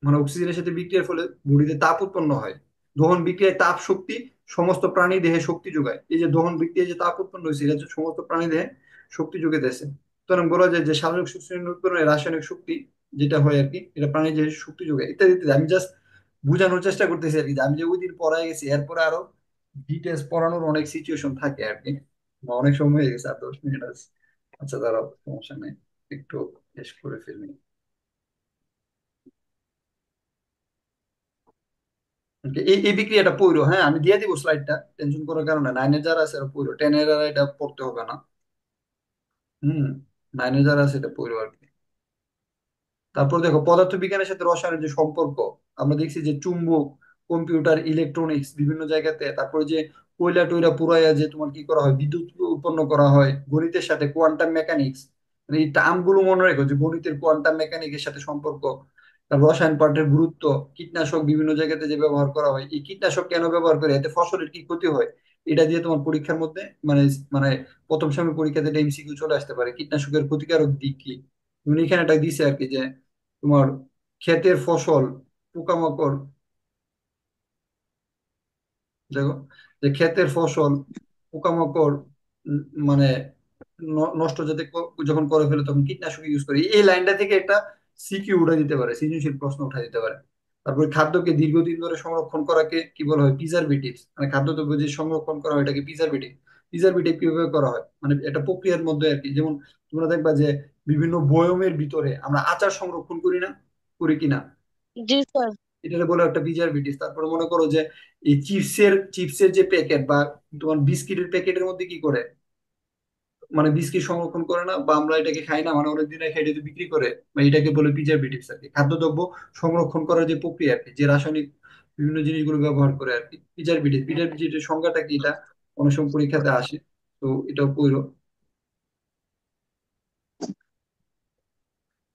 Speaker 1: মানে অক্সিজেনের সাথে বিক্রিয়ার ফলে বডিতে তাপ উৎপন্ন হয়। দহন বিক্রিয়ায় তাপ শক্তি সমস্ত প্রাণী দেহে শক্তি যোগায়। এই যে দহন বিক্রিয়ায় যে তাপ উৎপন্ন হয়েছে এটা হচ্ছে সমস্ত প্রাণী দেহে শক্তি যোগাইতেছে। সুতরাং বলা যায় যে সালোক সংশ্লেষণ উৎপন্ন রাসায়নিক শক্তি যেটা হয় আর কি, এটা প্রাণী দেহে শক্তি যোগায় ইত্যাদি ইত্যাদি। আমি জাস্ট বোঝানোর চেষ্টা করতেছি আর কি, যে আমি যে ওই দিন পড়ায় গেছি এরপরে আরো ডিটেলস পড়ানোর অনেক সিচুয়েশন থাকে আর কি। বা অনেক সময় হয়ে গেছে, আর 10 মিনিট আছে। আচ্ছা দাঁড়াও, সমস্যা নেই, একটু শেষ করে ফেলি। Okay, এই বিক্রিয়াটা পড়ো, হ্যাঁ আমি দিয়ে দিব স্লাইডটা, টেনশন করার কারণে। নাইনের যারা আছে পড়ো, টেনের যারা এটা পড়তে হবে না। হুম, নাইনের যারা আছে এটা পড়ো আর কি। তারপর দেখো, পদার্থবিজ্ঞানের সাথে রসায়নের যে সম্পর্ক, আমরা দেখছি যে চুম্বক, কম্পিউটার, ইলেকট্রনিক্স বিভিন্ন জায়গাতে, তারপরে যে কয়লা টয়লা পুরাইয়া যে তোমার কি করা হয়, বিদ্যুৎ উৎপন্ন করা হয়, গণিতের সাথে কোয়ান্টাম মেকানিক্স, মানে এই টার্ম গুলো মনে রেখো যে গণিতের কোয়ান্টাম মেকানিক্সের সাথে সম্পর্ক। তারপর রসায়ন পাঠের গুরুত্ব, কীটনাশক বিভিন্ন জায়গাতে যে ব্যবহার করা হয়, এই কীটনাশক কেন ব্যবহার করে, এতে ফসলের কি ক্ষতি হয়, এটা দিয়ে তোমার পরীক্ষার মধ্যে মানে মানে প্রথম সময় পরীক্ষাতে এটা এমসিকিউ চলে আসতে পারে, কীটনাশকের ক্ষতিকারক দিক কি। তুমি এখানে এটা দিছে আর কি যে তোমার ক্ষেতের ফসল, পোকামাকড়, দেখো যে ক্ষেতের ফসল পোকামাকড় উম, মানে নষ্ট যাতে যখন করে ফেলে তখন কীটনাশক ইউজ করে। এই লাইনটা থেকে একটা সিকিউ উঠা দিতে পারে, সৃজনশীল প্রশ্ন উঠা দিতে পারে। তারপরে খাদ্যকে দীর্ঘদিন ধরে সংরক্ষণ করাকে কি বলা হয়, প্রিজারভেটিভ। মানে খাদ্যদ্রব্য যে সংরক্ষণ করা হয় এটাকে প্রিজারভেটিভ। প্রিজারভেটিভ কিভাবে করা হয়, মানে এটা প্রক্রিয়ার মধ্যে আর কি। যেমন তোমরা দেখবা যে বিভিন্ন বয়মের ভিতরে আমরা আচার সংরক্ষণ করি না, করি কিনা?
Speaker 2: জি স্যার।
Speaker 1: এটা বলে একটা প্রিজারভেটিভ। তারপরে মনে করো যে এই চিপসের যে প্যাকেট বা তোমার বিস্কিটের প্যাকেটের মধ্যে কি করে, মানে বিস্কিট সংরক্ষণ করে না বা আমরা এটাকে খাই না, মানে অনেকদিন রেখে এটা যদি বিক্রি করে, বা এটাকে বলে প্রিজারভেটিভস আর কি। খাদ্যদ্রব্য সংরক্ষণ করার যে প্রক্রিয়া আর কি, যে রাসায়নিক বিভিন্ন জিনিসগুলো ব্যবহার করে আর কি, প্রিজারভেটিভের সংজ্ঞাটা কি, এটা অনেক সময় পরীক্ষাতে আসে। তো এটাও পড়ো।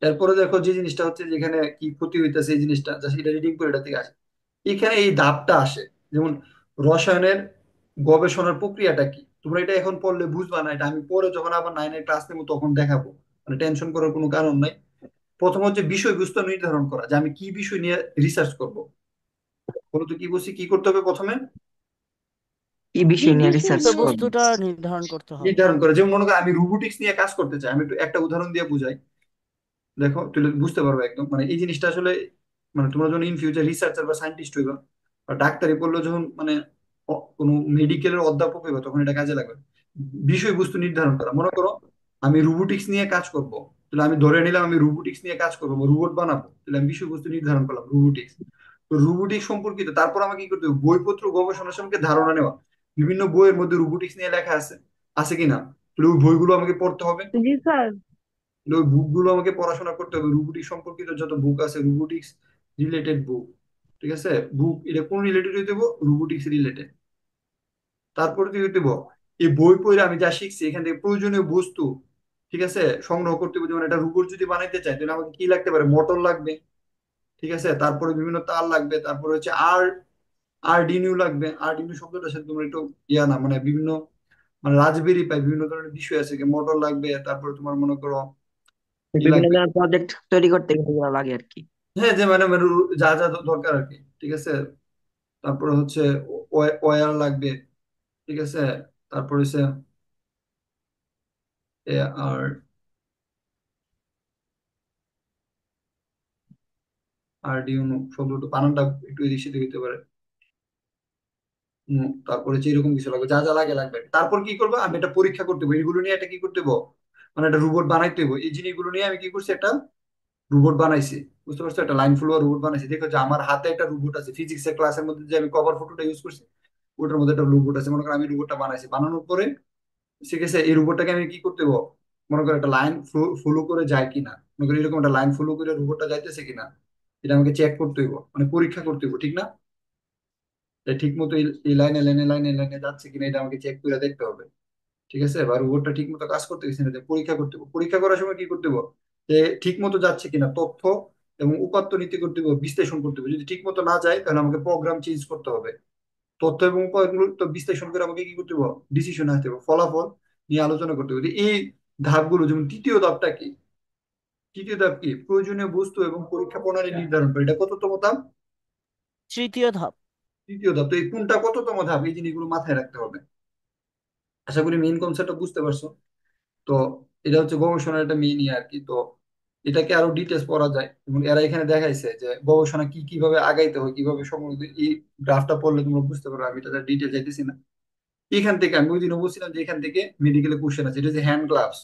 Speaker 1: এরপরে দেখো যে জিনিসটা হচ্ছে যেখানে কি ক্ষতি হইতেছে, এই জিনিসটা জাস্ট এটা রিডিং করে এটা থেকে আসে। এখানে এই ধাপটা আসে, যেমন রসায়নের গবেষণার প্রক্রিয়াটা কি। তোমরা এটা এখন পড়লে বুঝবা না, এটা আমি পরে যখন আবার 9 এর ক্লাস নেবো তখন দেখাবো। মানে টেনশন করার কোনো কারণ নাই। প্রথম হচ্ছে বিষয়বস্তু নির্ধারণ করা, যে আমি কি বিষয় নিয়ে রিসার্চ করব। বলতো কি বলছি, কি করতে হবে প্রথমে?
Speaker 5: কি
Speaker 2: কি
Speaker 5: বিষয় নিয়ে
Speaker 2: বিষয়
Speaker 5: রিসার্চ
Speaker 2: নিয়ে?
Speaker 5: করবেন?
Speaker 4: বিষয়বস্তুটা নির্ধারণ করতে হবে।
Speaker 1: নির্ধারণ করে, যেমন মনে করো আমি রোবোটিক্স নিয়ে কাজ করতে চাই, আমি একটু একটা উদাহরণ দিয়ে বুঝাই। দেখো তুই বুঝতে পারবে একদম, মানে এই জিনিসটা আসলে মানে তোমরা যখন ইন ফিউচার রিসার্চার বা সায়েন্টিস্ট হইবা বা ডাক্তারি পড়লে যখন মানে কোনো মেডিকেলের অধ্যাপক হইবা তখন এটা কাজে লাগবে। বিষয়বস্তু নির্ধারণ করা, মনে করো আমি রোবোটিক্স নিয়ে কাজ করব, তাহলে আমি ধরে নিলাম আমি রোবোটিক্স নিয়ে কাজ করবো, রোবট বানাবো, তাহলে আমি বিষয়বস্তু নির্ধারণ করলাম রোবোটিক্স। তো রোবোটিক্স সম্পর্কিত তারপর আমাকে কি করতে হবে, বইপত্র গবেষণা সম্পর্কে ধারণা নেওয়া। বিভিন্ন বইয়ের মধ্যে রোবোটিক্স নিয়ে লেখা আছে আছে কিনা, তাহলে ওই বইগুলো আমাকে পড়তে হবে।
Speaker 2: জি স্যার।
Speaker 1: ওই বুক গুলো আমাকে পড়াশোনা করতে হবে, রোবোটিক্স সম্পর্কিত যত বুক আছে, রোবোটিক্স রিলেটেড বুক। ঠিক আছে, বুক এটা কোন রিলেটেড হইতে হবে, রোবোটিক্স রিলেটেড। তারপরে কি হইতে হবে, এই বই পড়ে আমি যা শিখছি এখান থেকে প্রয়োজনীয় বস্তু, ঠিক আছে, সংগ্রহ করতে হবে। যেমন একটা রোবট যদি বানাইতে চাই তাহলে আমাকে কি লাগতে পারে, মোটর লাগবে, ঠিক আছে, তারপরে বিভিন্ন তার লাগবে, তারপরে হচ্ছে আরডিনিউ লাগবে। আরডিনিউ শব্দটার সাথে তোমার একটু ইয়া না, মানে বিভিন্ন মানে রাজবেরি পাই, বিভিন্ন ধরনের বিষয় আছে, মোটর লাগবে, তারপরে তোমার মনে করো কি
Speaker 5: বিভিন্ন
Speaker 1: লাগবে।
Speaker 5: ধরনের প্রজেক্ট তৈরি করতে কিন্তু এগুলো লাগে আর কি।
Speaker 1: হ্যাঁ, যে মানে মানে যা যা দরকার আর কি, ঠিক আছে। তারপরে হচ্ছে ওয়্যার লাগবে, ঠিক আছে। তারপরে হচ্ছে আর আরডিনো শব্দটা বানানটা একটু এদিক সেদিক হইতে পারে। তারপরে হচ্ছে এরকম কিছু লাগবে, যা যা লাগে লাগবে। তারপর কি করবো, আমি এটা পরীক্ষা করতে হবো, এইগুলো নিয়ে একটা কি করতে হবো, মানে একটা রোবট বানাইতে হবো। এই জিনিসগুলো নিয়ে আমি কি করছি, একটা রোবট বানাইছি। বুঝতে পারছো, একটা লাইন ফ্লোয়ার রোবট বানাইছি। দেখো যে আমার হাতে একটা রোবট আছে, ফিজিক্সের ক্লাসের মধ্যে যে আমি কভার ফটোটা ইউজ করছি ওটার মধ্যে একটা রোবট আছে। মনে করো আমি রোবটটা বানাইছি, বানানোর পরে ঠিক আছে এই রোবটটাকে আমি কি করতে হবো, মনে করো একটা লাইন ফলো করে যায় কিনা, মনে করো এরকম একটা লাইন ফলো করে রোবটটা যাইতেছে কিনা, এটা আমাকে চেক করতে হইব, মানে পরীক্ষা করতে হইব, ঠিক না? ঠিক মতো এই লাইনে যাচ্ছে কিনা এটা আমাকে চেক করে দেখতে হবে। ঠিক আছে, বা রোবটটা ঠিক মতো কাজ করতে গেছে না, এটা পরীক্ষা করতে হবে। পরীক্ষা করার সময় কি করতে হবে, যে ঠিক মতো যাচ্ছে কিনা তথ্য এবং উপাত্ত নীতি করতে হবে, বিশ্লেষণ করতে হবে। যদি ঠিক মতো না যায় তাহলে আমাকে প্রোগ্রাম চেঞ্জ করতে হবে। তথ্য এবং উপায়গুলো তো বিশ্লেষণ করে আমাকে কি করতে হবে, ডিসিশন আসতে হবে, ফলাফল নিয়ে আলোচনা করতে হবে। এই ধাপগুলো, যেমন তৃতীয় ধাপটা কি, তৃতীয় ধাপ কি, প্রয়োজনীয় বস্তু এবং পরীক্ষা প্রণালী নির্ধারণ করে, এটা কততম ধাপ?
Speaker 4: তৃতীয় ধাপ।
Speaker 1: তৃতীয় ধাপ। তো এই কোনটা কততম ধাপ, এই জিনিসগুলো মাথায় রাখতে হবে। আশা করি মেইন কনসেপ্টটা বুঝতে পারছো। তো এটা হচ্ছে গবেষণার একটা মেইন ইয়ে আর কি। তো এটাকে আরো ডিটেলস পড়া যায়, এবং এরা এখানে দেখাইছে যে গবেষণা কি কিভাবে আগাইতে হয়, কিভাবে সময়। এই গ্রাফটা পড়লে তোমরা বুঝতে পারো, আমি এটা ডিটেল যাইতেছি না। এখান থেকে আমি ওই দিনও বলছিলাম যে এখান থেকে মেডিকেলে কোশ্চেন আছে, এটা যে হ্যান্ড গ্লাভস,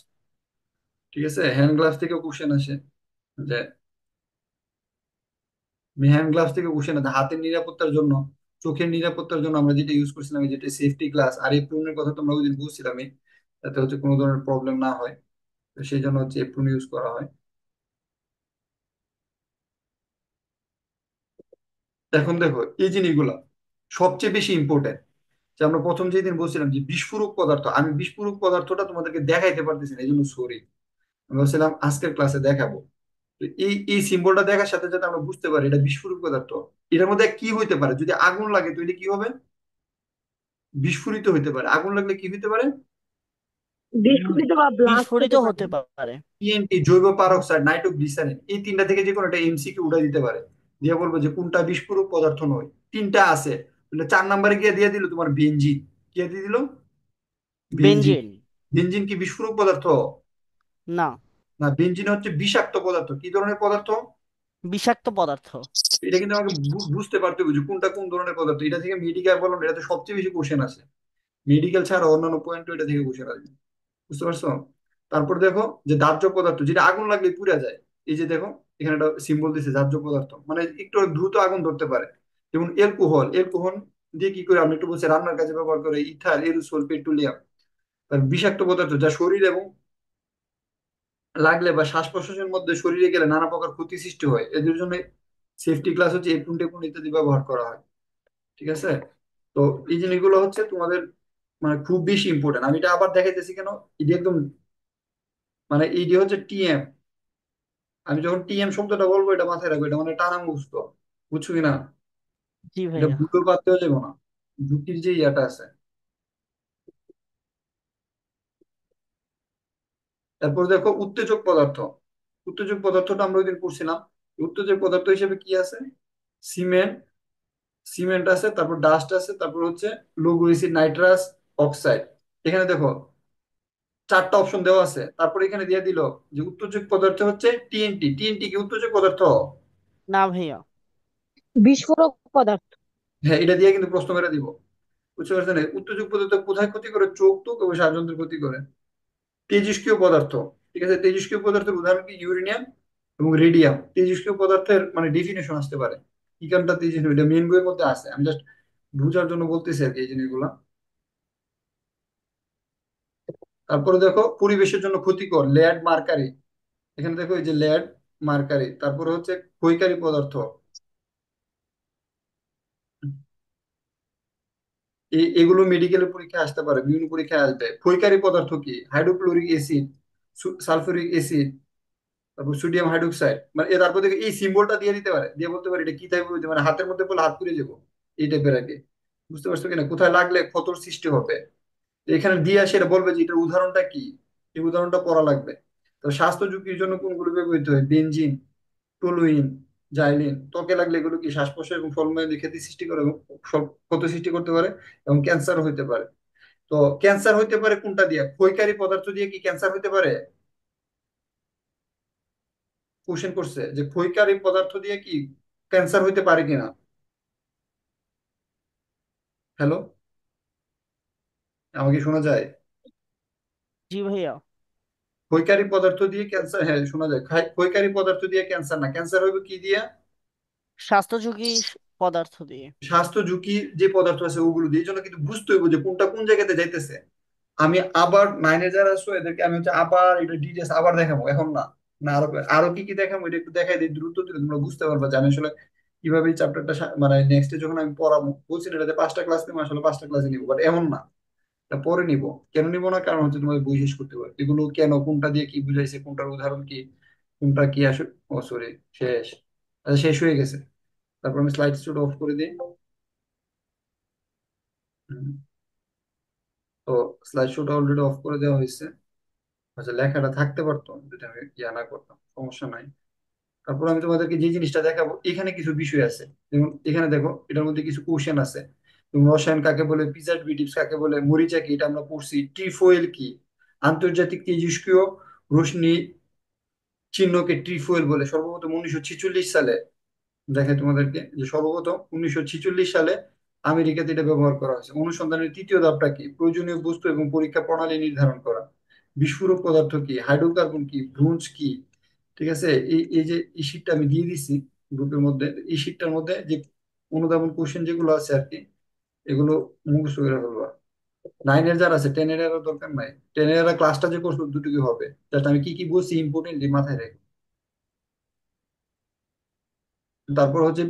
Speaker 1: ঠিক আছে, হ্যান্ড গ্লাভস থেকে কোশ্চেন আসে, যে হ্যান্ড গ্লাভস থেকে কোশ্চেন আছে হাতের নিরাপত্তার জন্য, চোখের নিরাপত্তার জন্য আমরা যেটা ইউজ করছিলাম, যেটা সেফটি গ্লাস। আর এপ্রনের কথা তোমরা ওই দিন বুঝছিলাম, যাতে হচ্ছে কোনো ধরনের প্রবলেম না হয়, তো সেই জন্য হচ্ছে এপ্রন ইউজ করা হয়। এখন দেখো এই জিনিসগুলা সবচেয়ে বেশি ইম্পর্টেন্ট, যে আমরা প্রথম যেদিন বলছিলাম যে বিস্ফোরক পদার্থ, আমি বিস্ফোরক পদার্থটা তোমাদেরকে দেখাইতে পারতেছি না, এই জন্য সরি। আমি বলছিলাম আজকের ক্লাসে দেখাবো। তো এই সিম্বলটা দেখার সাথে সাথে আমরা বুঝতে পারি এটা বিস্ফোরক পদার্থ। এটার মধ্যে কি হইতে পারে, যদি আগুন লাগে তাহলে কি হবে, বিস্ফোরিত হইতে পারে। আগুন লাগলে কি হইতে পারে,
Speaker 2: বিস্ফোরিত বা ব্লাস্ট
Speaker 4: বিস্ফোরিত
Speaker 2: হতে পারে।
Speaker 4: হতে পারে।
Speaker 1: টিএনটি, জৈব পারক্সাইড, নাইট্রোগ্লিসারিন, এই তিনটা থেকে যে কোনো একটা এমসিকিউ উঠাই দিতে পারে, দিয়ে বলবো যে কোনটা বিস্ফোরক পদার্থ নয়। তিনটা আছে, তাহলে 4 নম্বরে গিয়ে দিয়ে দিল তোমার বেনজিন। কে দিয়ে দিল, বেনজিন।
Speaker 4: বেনজিন।
Speaker 1: বেনজিন কি বিস্ফোরক পদার্থ?
Speaker 4: না,
Speaker 1: না, বেনজিন হচ্ছে বিষাক্ত পদার্থ। কি ধরনের পদার্থ?
Speaker 4: বিষাক্ত পদার্থ।
Speaker 1: এটা কিন্তু আমাকে বুঝতে পারতে হবে যে কোনটা কোন ধরনের পদার্থ। এটা থেকে মেডিকেল বললাম, এটাতে সবচেয়ে বেশি কোশ্চেন আছে। মেডিকেল ছাড়া অন্যান্য পয়েন্ট এটা থেকে কোশ্চেন আসবে। বুঝতে পারছো? তারপর দেখো যে দাহ্য পদার্থ, যেটা আগুন লাগলে পুড়ে যায়। এই যে দেখো এখানে একটা সিম্বল দিছে দাহ্য পদার্থ, মানে একটু দ্রুত আগুন ধরতে পারে। যেমন অ্যালকোহল, অ্যালকোহল দিয়ে কি করে, আমি একটু বলছি রান্নার কাজে ব্যবহার করে, ইথার, এরোসোল, পেট্রোলিয়াম। তার বিষাক্ত পদার্থ যা শরীর এবং লাগলে বা শ্বাস প্রশ্বাসের মধ্যে শরীরে গেলে নানা প্রকার ক্ষতি সৃষ্টি হয়, এদের জন্য সেফটি গ্লাস হচ্ছে এপ্রুন টেপ্রুন ইত্যাদি ব্যবহার করা হয়। ঠিক আছে। তো এই জিনিসগুলো হচ্ছে তোমাদের মানে খুব বেশি ইম্পর্টেন্ট। আমি এটা আবার দেখাইতেছি কেন, এটি একদম মানে এইটি হচ্ছে টিএম। আমি যখন টিএম শব্দটা বলবো এটা মাথায় রাখবো, এটা মানে টানা মুখস্থ, বুঝছো কিনা?
Speaker 4: জি
Speaker 1: এটা
Speaker 4: ভাইয়া।
Speaker 1: ভুল পারতেও যাবো না। ঝুঁকির যে ইয়াটা আছে। তারপর দেখো উত্তেজক পদার্থ। উত্তেজক পদার্থটা আমরা ওইদিন পড়ছিলাম। উত্তেজক পদার্থ হিসেবে কি আছে? সিমেন্ট, সিমেন্ট আছে, তারপর ডাস্ট আছে, তারপর হচ্ছে লৌহ এসিড, নাইট্রাস অক্সাইড। এখানে দেখো চারটা অপশন দেওয়া আছে, তারপর এখানে দিয়ে দিল যে উত্তেজক পদার্থ হচ্ছে টিএনটি। টিএনটি কি উত্তেজক পদার্থ?
Speaker 4: না ভাইয়া।
Speaker 2: বিস্ফোরক পদার্থ।
Speaker 1: হ্যাঁ, এটা দিয়ে কিন্তু প্রশ্ন মেরে দিব। বুঝতে পারছেন? উত্তেজক পদার্থ কোথায় ক্ষতি করে? চোখ টোক এবং শ্বাসযন্ত্রের ক্ষতি করে। তেজস্ক্রিয় পদার্থ, ঠিক আছে, তেজস্ক্রিয় পদার্থের উদাহরণ কি? ইউরেনিয়াম এবং রেডিয়াম। তেজস্ক্রিয় পদার্থের মানে ডেফিনেশন আসতে পারে, কি কারণটা তেজস্ক্রিয়, এটা মেন বইয়ের মধ্যে আছে, আমি জাস্ট বুঝার জন্য বলতেছি আর কি এই জিনিসগুলো। তারপরে দেখো পরিবেশের জন্য ক্ষতিকর লেড, মার্কারি। এখানে দেখো এই যে লেড, মার্কারি, তারপরে হচ্ছে ক্ষয়কারী পদার্থ। এগুলো মেডিকেলের পরীক্ষায় আসতে পারে, বিভিন্ন পরীক্ষায় আসবে। ক্ষয়কারী পদার্থ কি? হাইড্রোক্লোরিক অ্যাসিড, সালফিউরিক অ্যাসিড, তারপর সোডিয়াম হাইড্রোক্সাইড। মানে তারপর দেখো এই সিম্বলটা দিয়ে দিতে পারে, দিয়ে বলতে পারে এটা কি টাইপের হইতে, মানে হাতের মধ্যে বলে হাত পুড়ে যাবো, এই টাইপের আর কি। বুঝতে পারছো কিনা? কোথায় লাগলে ক্ষতর সৃষ্টি হবে, তো এখানে দিয়ে আসে এটা বলবে যে এটার উদাহরণটা কি, এই উদাহরণটা পড়া লাগবে। তো স্বাস্থ্য ঝুঁকির জন্য কোনগুলো ব্যবহৃত হয়? Benzene, toluene, xylene. ত্বকে লাগলে এগুলো কি শ্বাস প্রশ্বাস এবং ফলমের ক্ষতি সৃষ্টি করে এবং ক্ষত সৃষ্টি করতে পারে এবং ক্যান্সার হইতে পারে। তো ক্যান্সার হইতে পারে কোনটা দিয়ে? ক্ষয়কারী পদার্থ দিয়ে কি ক্যান্সার হইতে পারে? কোশ্চেন করছে যে ক্ষয়কারী পদার্থ দিয়ে কি ক্যান্সার হইতে পারে কিনা। হ্যালো, আমাকে শোনা যায়?
Speaker 4: জি ভাইয়া।
Speaker 1: ক্ষয়কারী পদার্থ দিয়ে ক্যান্সার, হ্যাঁ শোনা যায়। ক্ষয়কারী পদার্থ দিয়ে ক্যান্সার না, ক্যান্সার হইবে কি দিয়া?
Speaker 4: স্বাস্থ্য ঝুঁকি পদার্থ দিয়ে।
Speaker 1: স্বাস্থ্য ঝুঁকি যে পদার্থ আছে ওগুলো দিয়ে। এই জন্য কিন্তু বুঝতে হইব যে কোনটা কোন জায়গাতে যাইতেছে। আমি আবার নাইনে যারা আছো এদেরকে আমি হচ্ছে আবার এটা ডিটেলস আবার দেখাবো, এখন না। না আরো আরো কি কি দেখাবো এটা একটু দেখাই দিই দ্রুত, দিলে তোমরা বুঝতে পারবে যে আমি আসলে কিভাবে এই চ্যাপ্টারটা মানে নেক্সটে যখন আমি পড়াবো। বলছি না এটাতে 5টা ক্লাস নিবো, আসলে 5টা ক্লাসে নিবো, বাট এমন না। এটা পরে নিব। কেন নিব না? কারণ হচ্ছে তোমাদের বই শেষ করতে পারে এগুলো, কেন কোনটা দিয়ে কি বুঝাইছে, কোনটার উদাহরণ কি, কোনটা কি আসলে। ও সরি, শেষ। আচ্ছা, শেষ হয়ে গেছে। তারপর আমি স্লাইড শুট অফ করে দিই। হুম, তো স্লাইড শুট অলরেডি অফ করে দেওয়া হয়েছে। আচ্ছা, লেখাটা থাকতে পারতো যদি আমি ইয়া না করতাম, সমস্যা নাই। তারপর আমি তোমাদেরকে যে জিনিসটা দেখাবো, এখানে কিছু বিষয় আছে। যেমন এখানে দেখো এটার মধ্যে কিছু কোশ্চেন আছে। যেমন রসায়ন কাকে বলে, প্রিজারভেটিভস কাকে বলে, মরিচা কি, এটা আমরা পড়ছি। ট্রিফয়েল কি? আন্তর্জাতিক তেজস্ক্রিয় রশ্মি চিহ্নকে ট্রিফয়েল বলে। সর্বপ্রথম 1946 সালে, দেখাই তোমাদেরকে যে সর্বপ্রথম 1946 সালে আমেরিকাতে এটা ব্যবহার করা হয়েছে। অনুসন্ধানের তৃতীয় ধাপটা কি? প্রয়োজনীয় বস্তু এবং পরীক্ষা প্রণালী নির্ধারণ করা। বিস্ফোরক পদার্থ কি? হাইড্রোকার্বন কি? ব্রোঞ্জ কি? ঠিক আছে, এই এই যে এই শীটটা আমি দিয়ে দিছি গ্রুপের মধ্যে, এই শীটটার মধ্যে যে অনুধাবন কোশ্চেন যেগুলো আছে আর কি, এগুলো মুখস্থ করে ফেলবা। নাইনের যারা আছে, টেনের এর দরকার নাই। টেনের এরা ক্লাসটা যে করছো দুটুকু হবে, জাস্ট আমি কি কি বলছি ইম্পর্টেন্টলি মাথায় রেখে। তারপর হচ্ছে,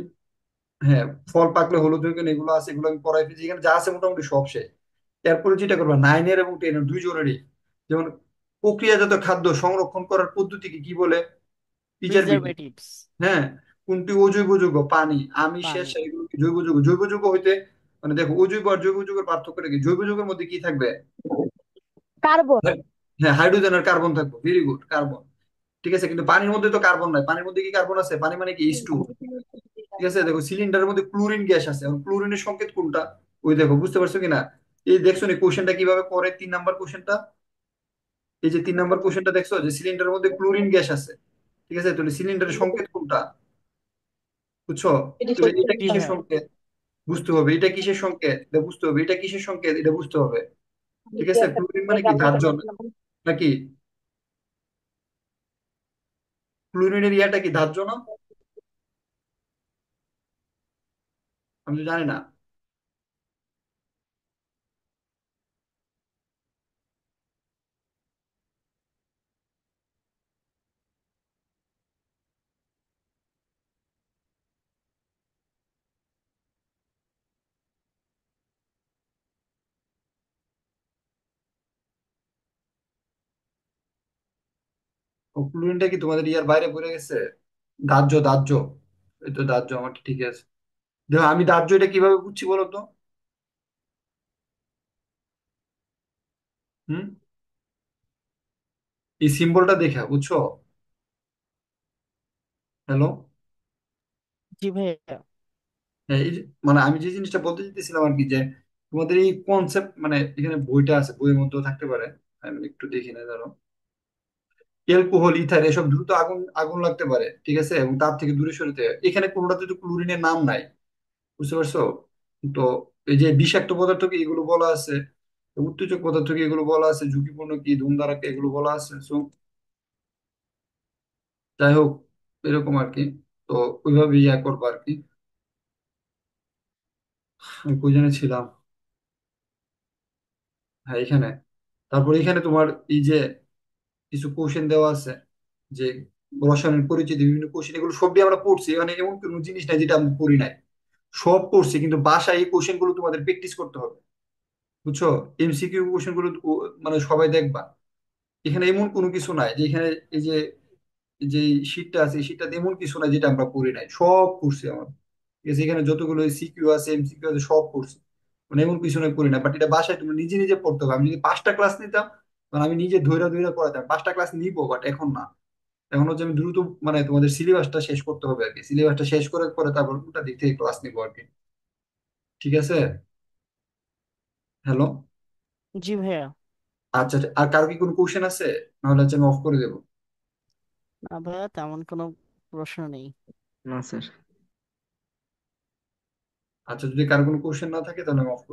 Speaker 1: হ্যাঁ, ফল পাকলে হলুদ হয়ে গেলে এগুলো আছে, এগুলো আমি পড়াই ফেলছি। এখানে যা আছে মোটামুটি সব শেষ। এরপরে যেটা করবা নাইনের এবং টেনের দুই জনেরই, যেমন প্রক্রিয়াজাত খাদ্য সংরক্ষণ করার পদ্ধতিকে কি বলে? প্রিজারভেটিভ।
Speaker 4: প্রিজারভেটিভস।
Speaker 1: হ্যাঁ, কোনটি অজৈব যৌগ? পানি, আমিষ,
Speaker 4: পানি।
Speaker 1: শেষ, এগুলো কি জৈব যৌগ? জৈব যৌগ হইতে মানে দেখো অজৈব আর জৈব যৌগের পার্থক্যটা কি? জৈব যৌগের মধ্যে কি থাকবে?
Speaker 2: কার্বন।
Speaker 1: হ্যাঁ, হাইড্রোজেন আর কার্বন থাকবে, ভেরি গুড, কার্বন। ঠিক আছে, কিন্তু পানির মধ্যে তো কার্বন নাই। পানির মধ্যে কি কার্বন আছে? পানি মানে কি H2। ঠিক আছে, দেখো সিলিন্ডারের মধ্যে ক্লোরিন গ্যাস আছে, এবং ক্লোরিনের সংকেত কোনটা? ওই দেখো, বুঝতে পারছো কিনা? এই দেখছো নি কোশ্চেনটা কিভাবে করে? 3 নাম্বার কোশ্চেনটা, এই যে 3 নাম্বার কোশ্চেনটা দেখছো যে সিলিন্ডারের মধ্যে ক্লোরিন গ্যাস আছে। ঠিক আছে, তাহলে সিলিন্ডারের সংকেত কোনটা? বুঝছো? তাহলে এটা
Speaker 4: জি
Speaker 1: কিসের
Speaker 4: ভাইয়া।
Speaker 1: সংকেত? বুঝতে হবে এটা কিসের সংকেত, এটা বুঝতে হবে এটা কিসের সংকেত, এটা বুঝতে হবে। ঠিক আছে, ক্লোরিন মানে কি ধার্য নাকি? ক্লোরিনের ইয়াটা কি ধার্য না? আমি তো জানি না। ও, ক্লোরিনটা কি তোমাদের ইয়ার বাইরে পড়ে গেছে? দাহ্য, দাহ্য। এই তো দাহ্য, আমার ঠিক আছে। দেখো আমি দাহ্য এটা কিভাবে বুঝছি বলো তো? হুম, এই সিম্বলটা দেখা বুঝছো? হ্যালো।
Speaker 4: জি ভাইয়া।
Speaker 1: হ্যাঁ, মানে আমি যে জিনিসটা বলতে চাইতেছিলাম আর কি, যে তোমাদের এই কনসেপ্ট মানে এখানে বইটা আছে, বইয়ের মধ্যেও থাকতে পারে, আমি একটু দেখি না ধরো, অ্যালকোহল ইথার এসব দ্রুত আগুন আগুন লাগতে পারে, ঠিক আছে, এবং তার থেকে দূরে সরিতে হয়। এখানে কোনোটাতে তো ক্লোরিনের নাম নাই, বুঝতে পারছো? তো এই যে বিষাক্ত পদার্থকে এগুলো বলা আছে, উত্তেজক পদার্থকে এগুলো বলা আছে, ঝুঁকিপূর্ণ কি ধূমধারাকে এগুলো বলা আছে। সো যাই হোক, এরকম আর কি। তো ওইভাবে ইয়া করবো আর কি। আমি কই জানি ছিলাম। হ্যাঁ, এখানে। তারপর এখানে তোমার এই যে কিছু কোশ্চেন দেওয়া আছে, যে রসায়নের পরিচিতি বিভিন্ন কোশ্চেন, এগুলো সবই আমরা পড়ছি, এখানে এমন কোনো জিনিস নাই যেটা আমরা পড়ি নাই, সব পড়ছি, কিন্তু বাসায় এই কোশ্চেন গুলো তোমাদের প্র্যাকটিস করতে হবে, বুঝছো? এমসিকিউ কোশ্চেন গুলো মানে সবাই দেখবা। এখানে এমন কোনো কিছু নাই যে এখানে এই যে যে শীটটা আছে, এই শীটটাতে এমন কিছু নাই যেটা আমরা পড়ি নাই, সব পড়ছি আমার, ঠিক আছে? এখানে যতগুলো সিকিউ আছে এমসিকিউ আছে সব পড়ছি, মানে এমন কিছু নাই পড়ি না। বাট এটা বাসায় তুমি নিজে নিজে পড়তে হবে। আমি যদি 5টা ক্লাস নিতাম, তখন আমি নিজে ধৈর্য ধৈর্য করাতাম। 5টা ক্লাস নিবো, বাট এখন না। এখন হচ্ছে আমি দ্রুত মানে তোমাদের সিলেবাসটা শেষ করতে হবে আর কি, সিলেবাসটা শেষ করে পরে তারপর ওটা দিক থেকে ক্লাস নিবো আর কি, ঠিক আছে? হ্যালো।
Speaker 4: জি ভাইয়া।
Speaker 1: আচ্ছা আচ্ছা, আর কারো কি কোনো কোশ্চেন আছে? নাহলে হচ্ছে আমি অফ করে দেবো।
Speaker 4: না ভাইয়া, তেমন কোনো প্রশ্ন নেই।
Speaker 5: না স্যার।
Speaker 1: আচ্ছা, যদি কারো কোনো কোশ্চেন না থাকে তাহলে আমি অফ করে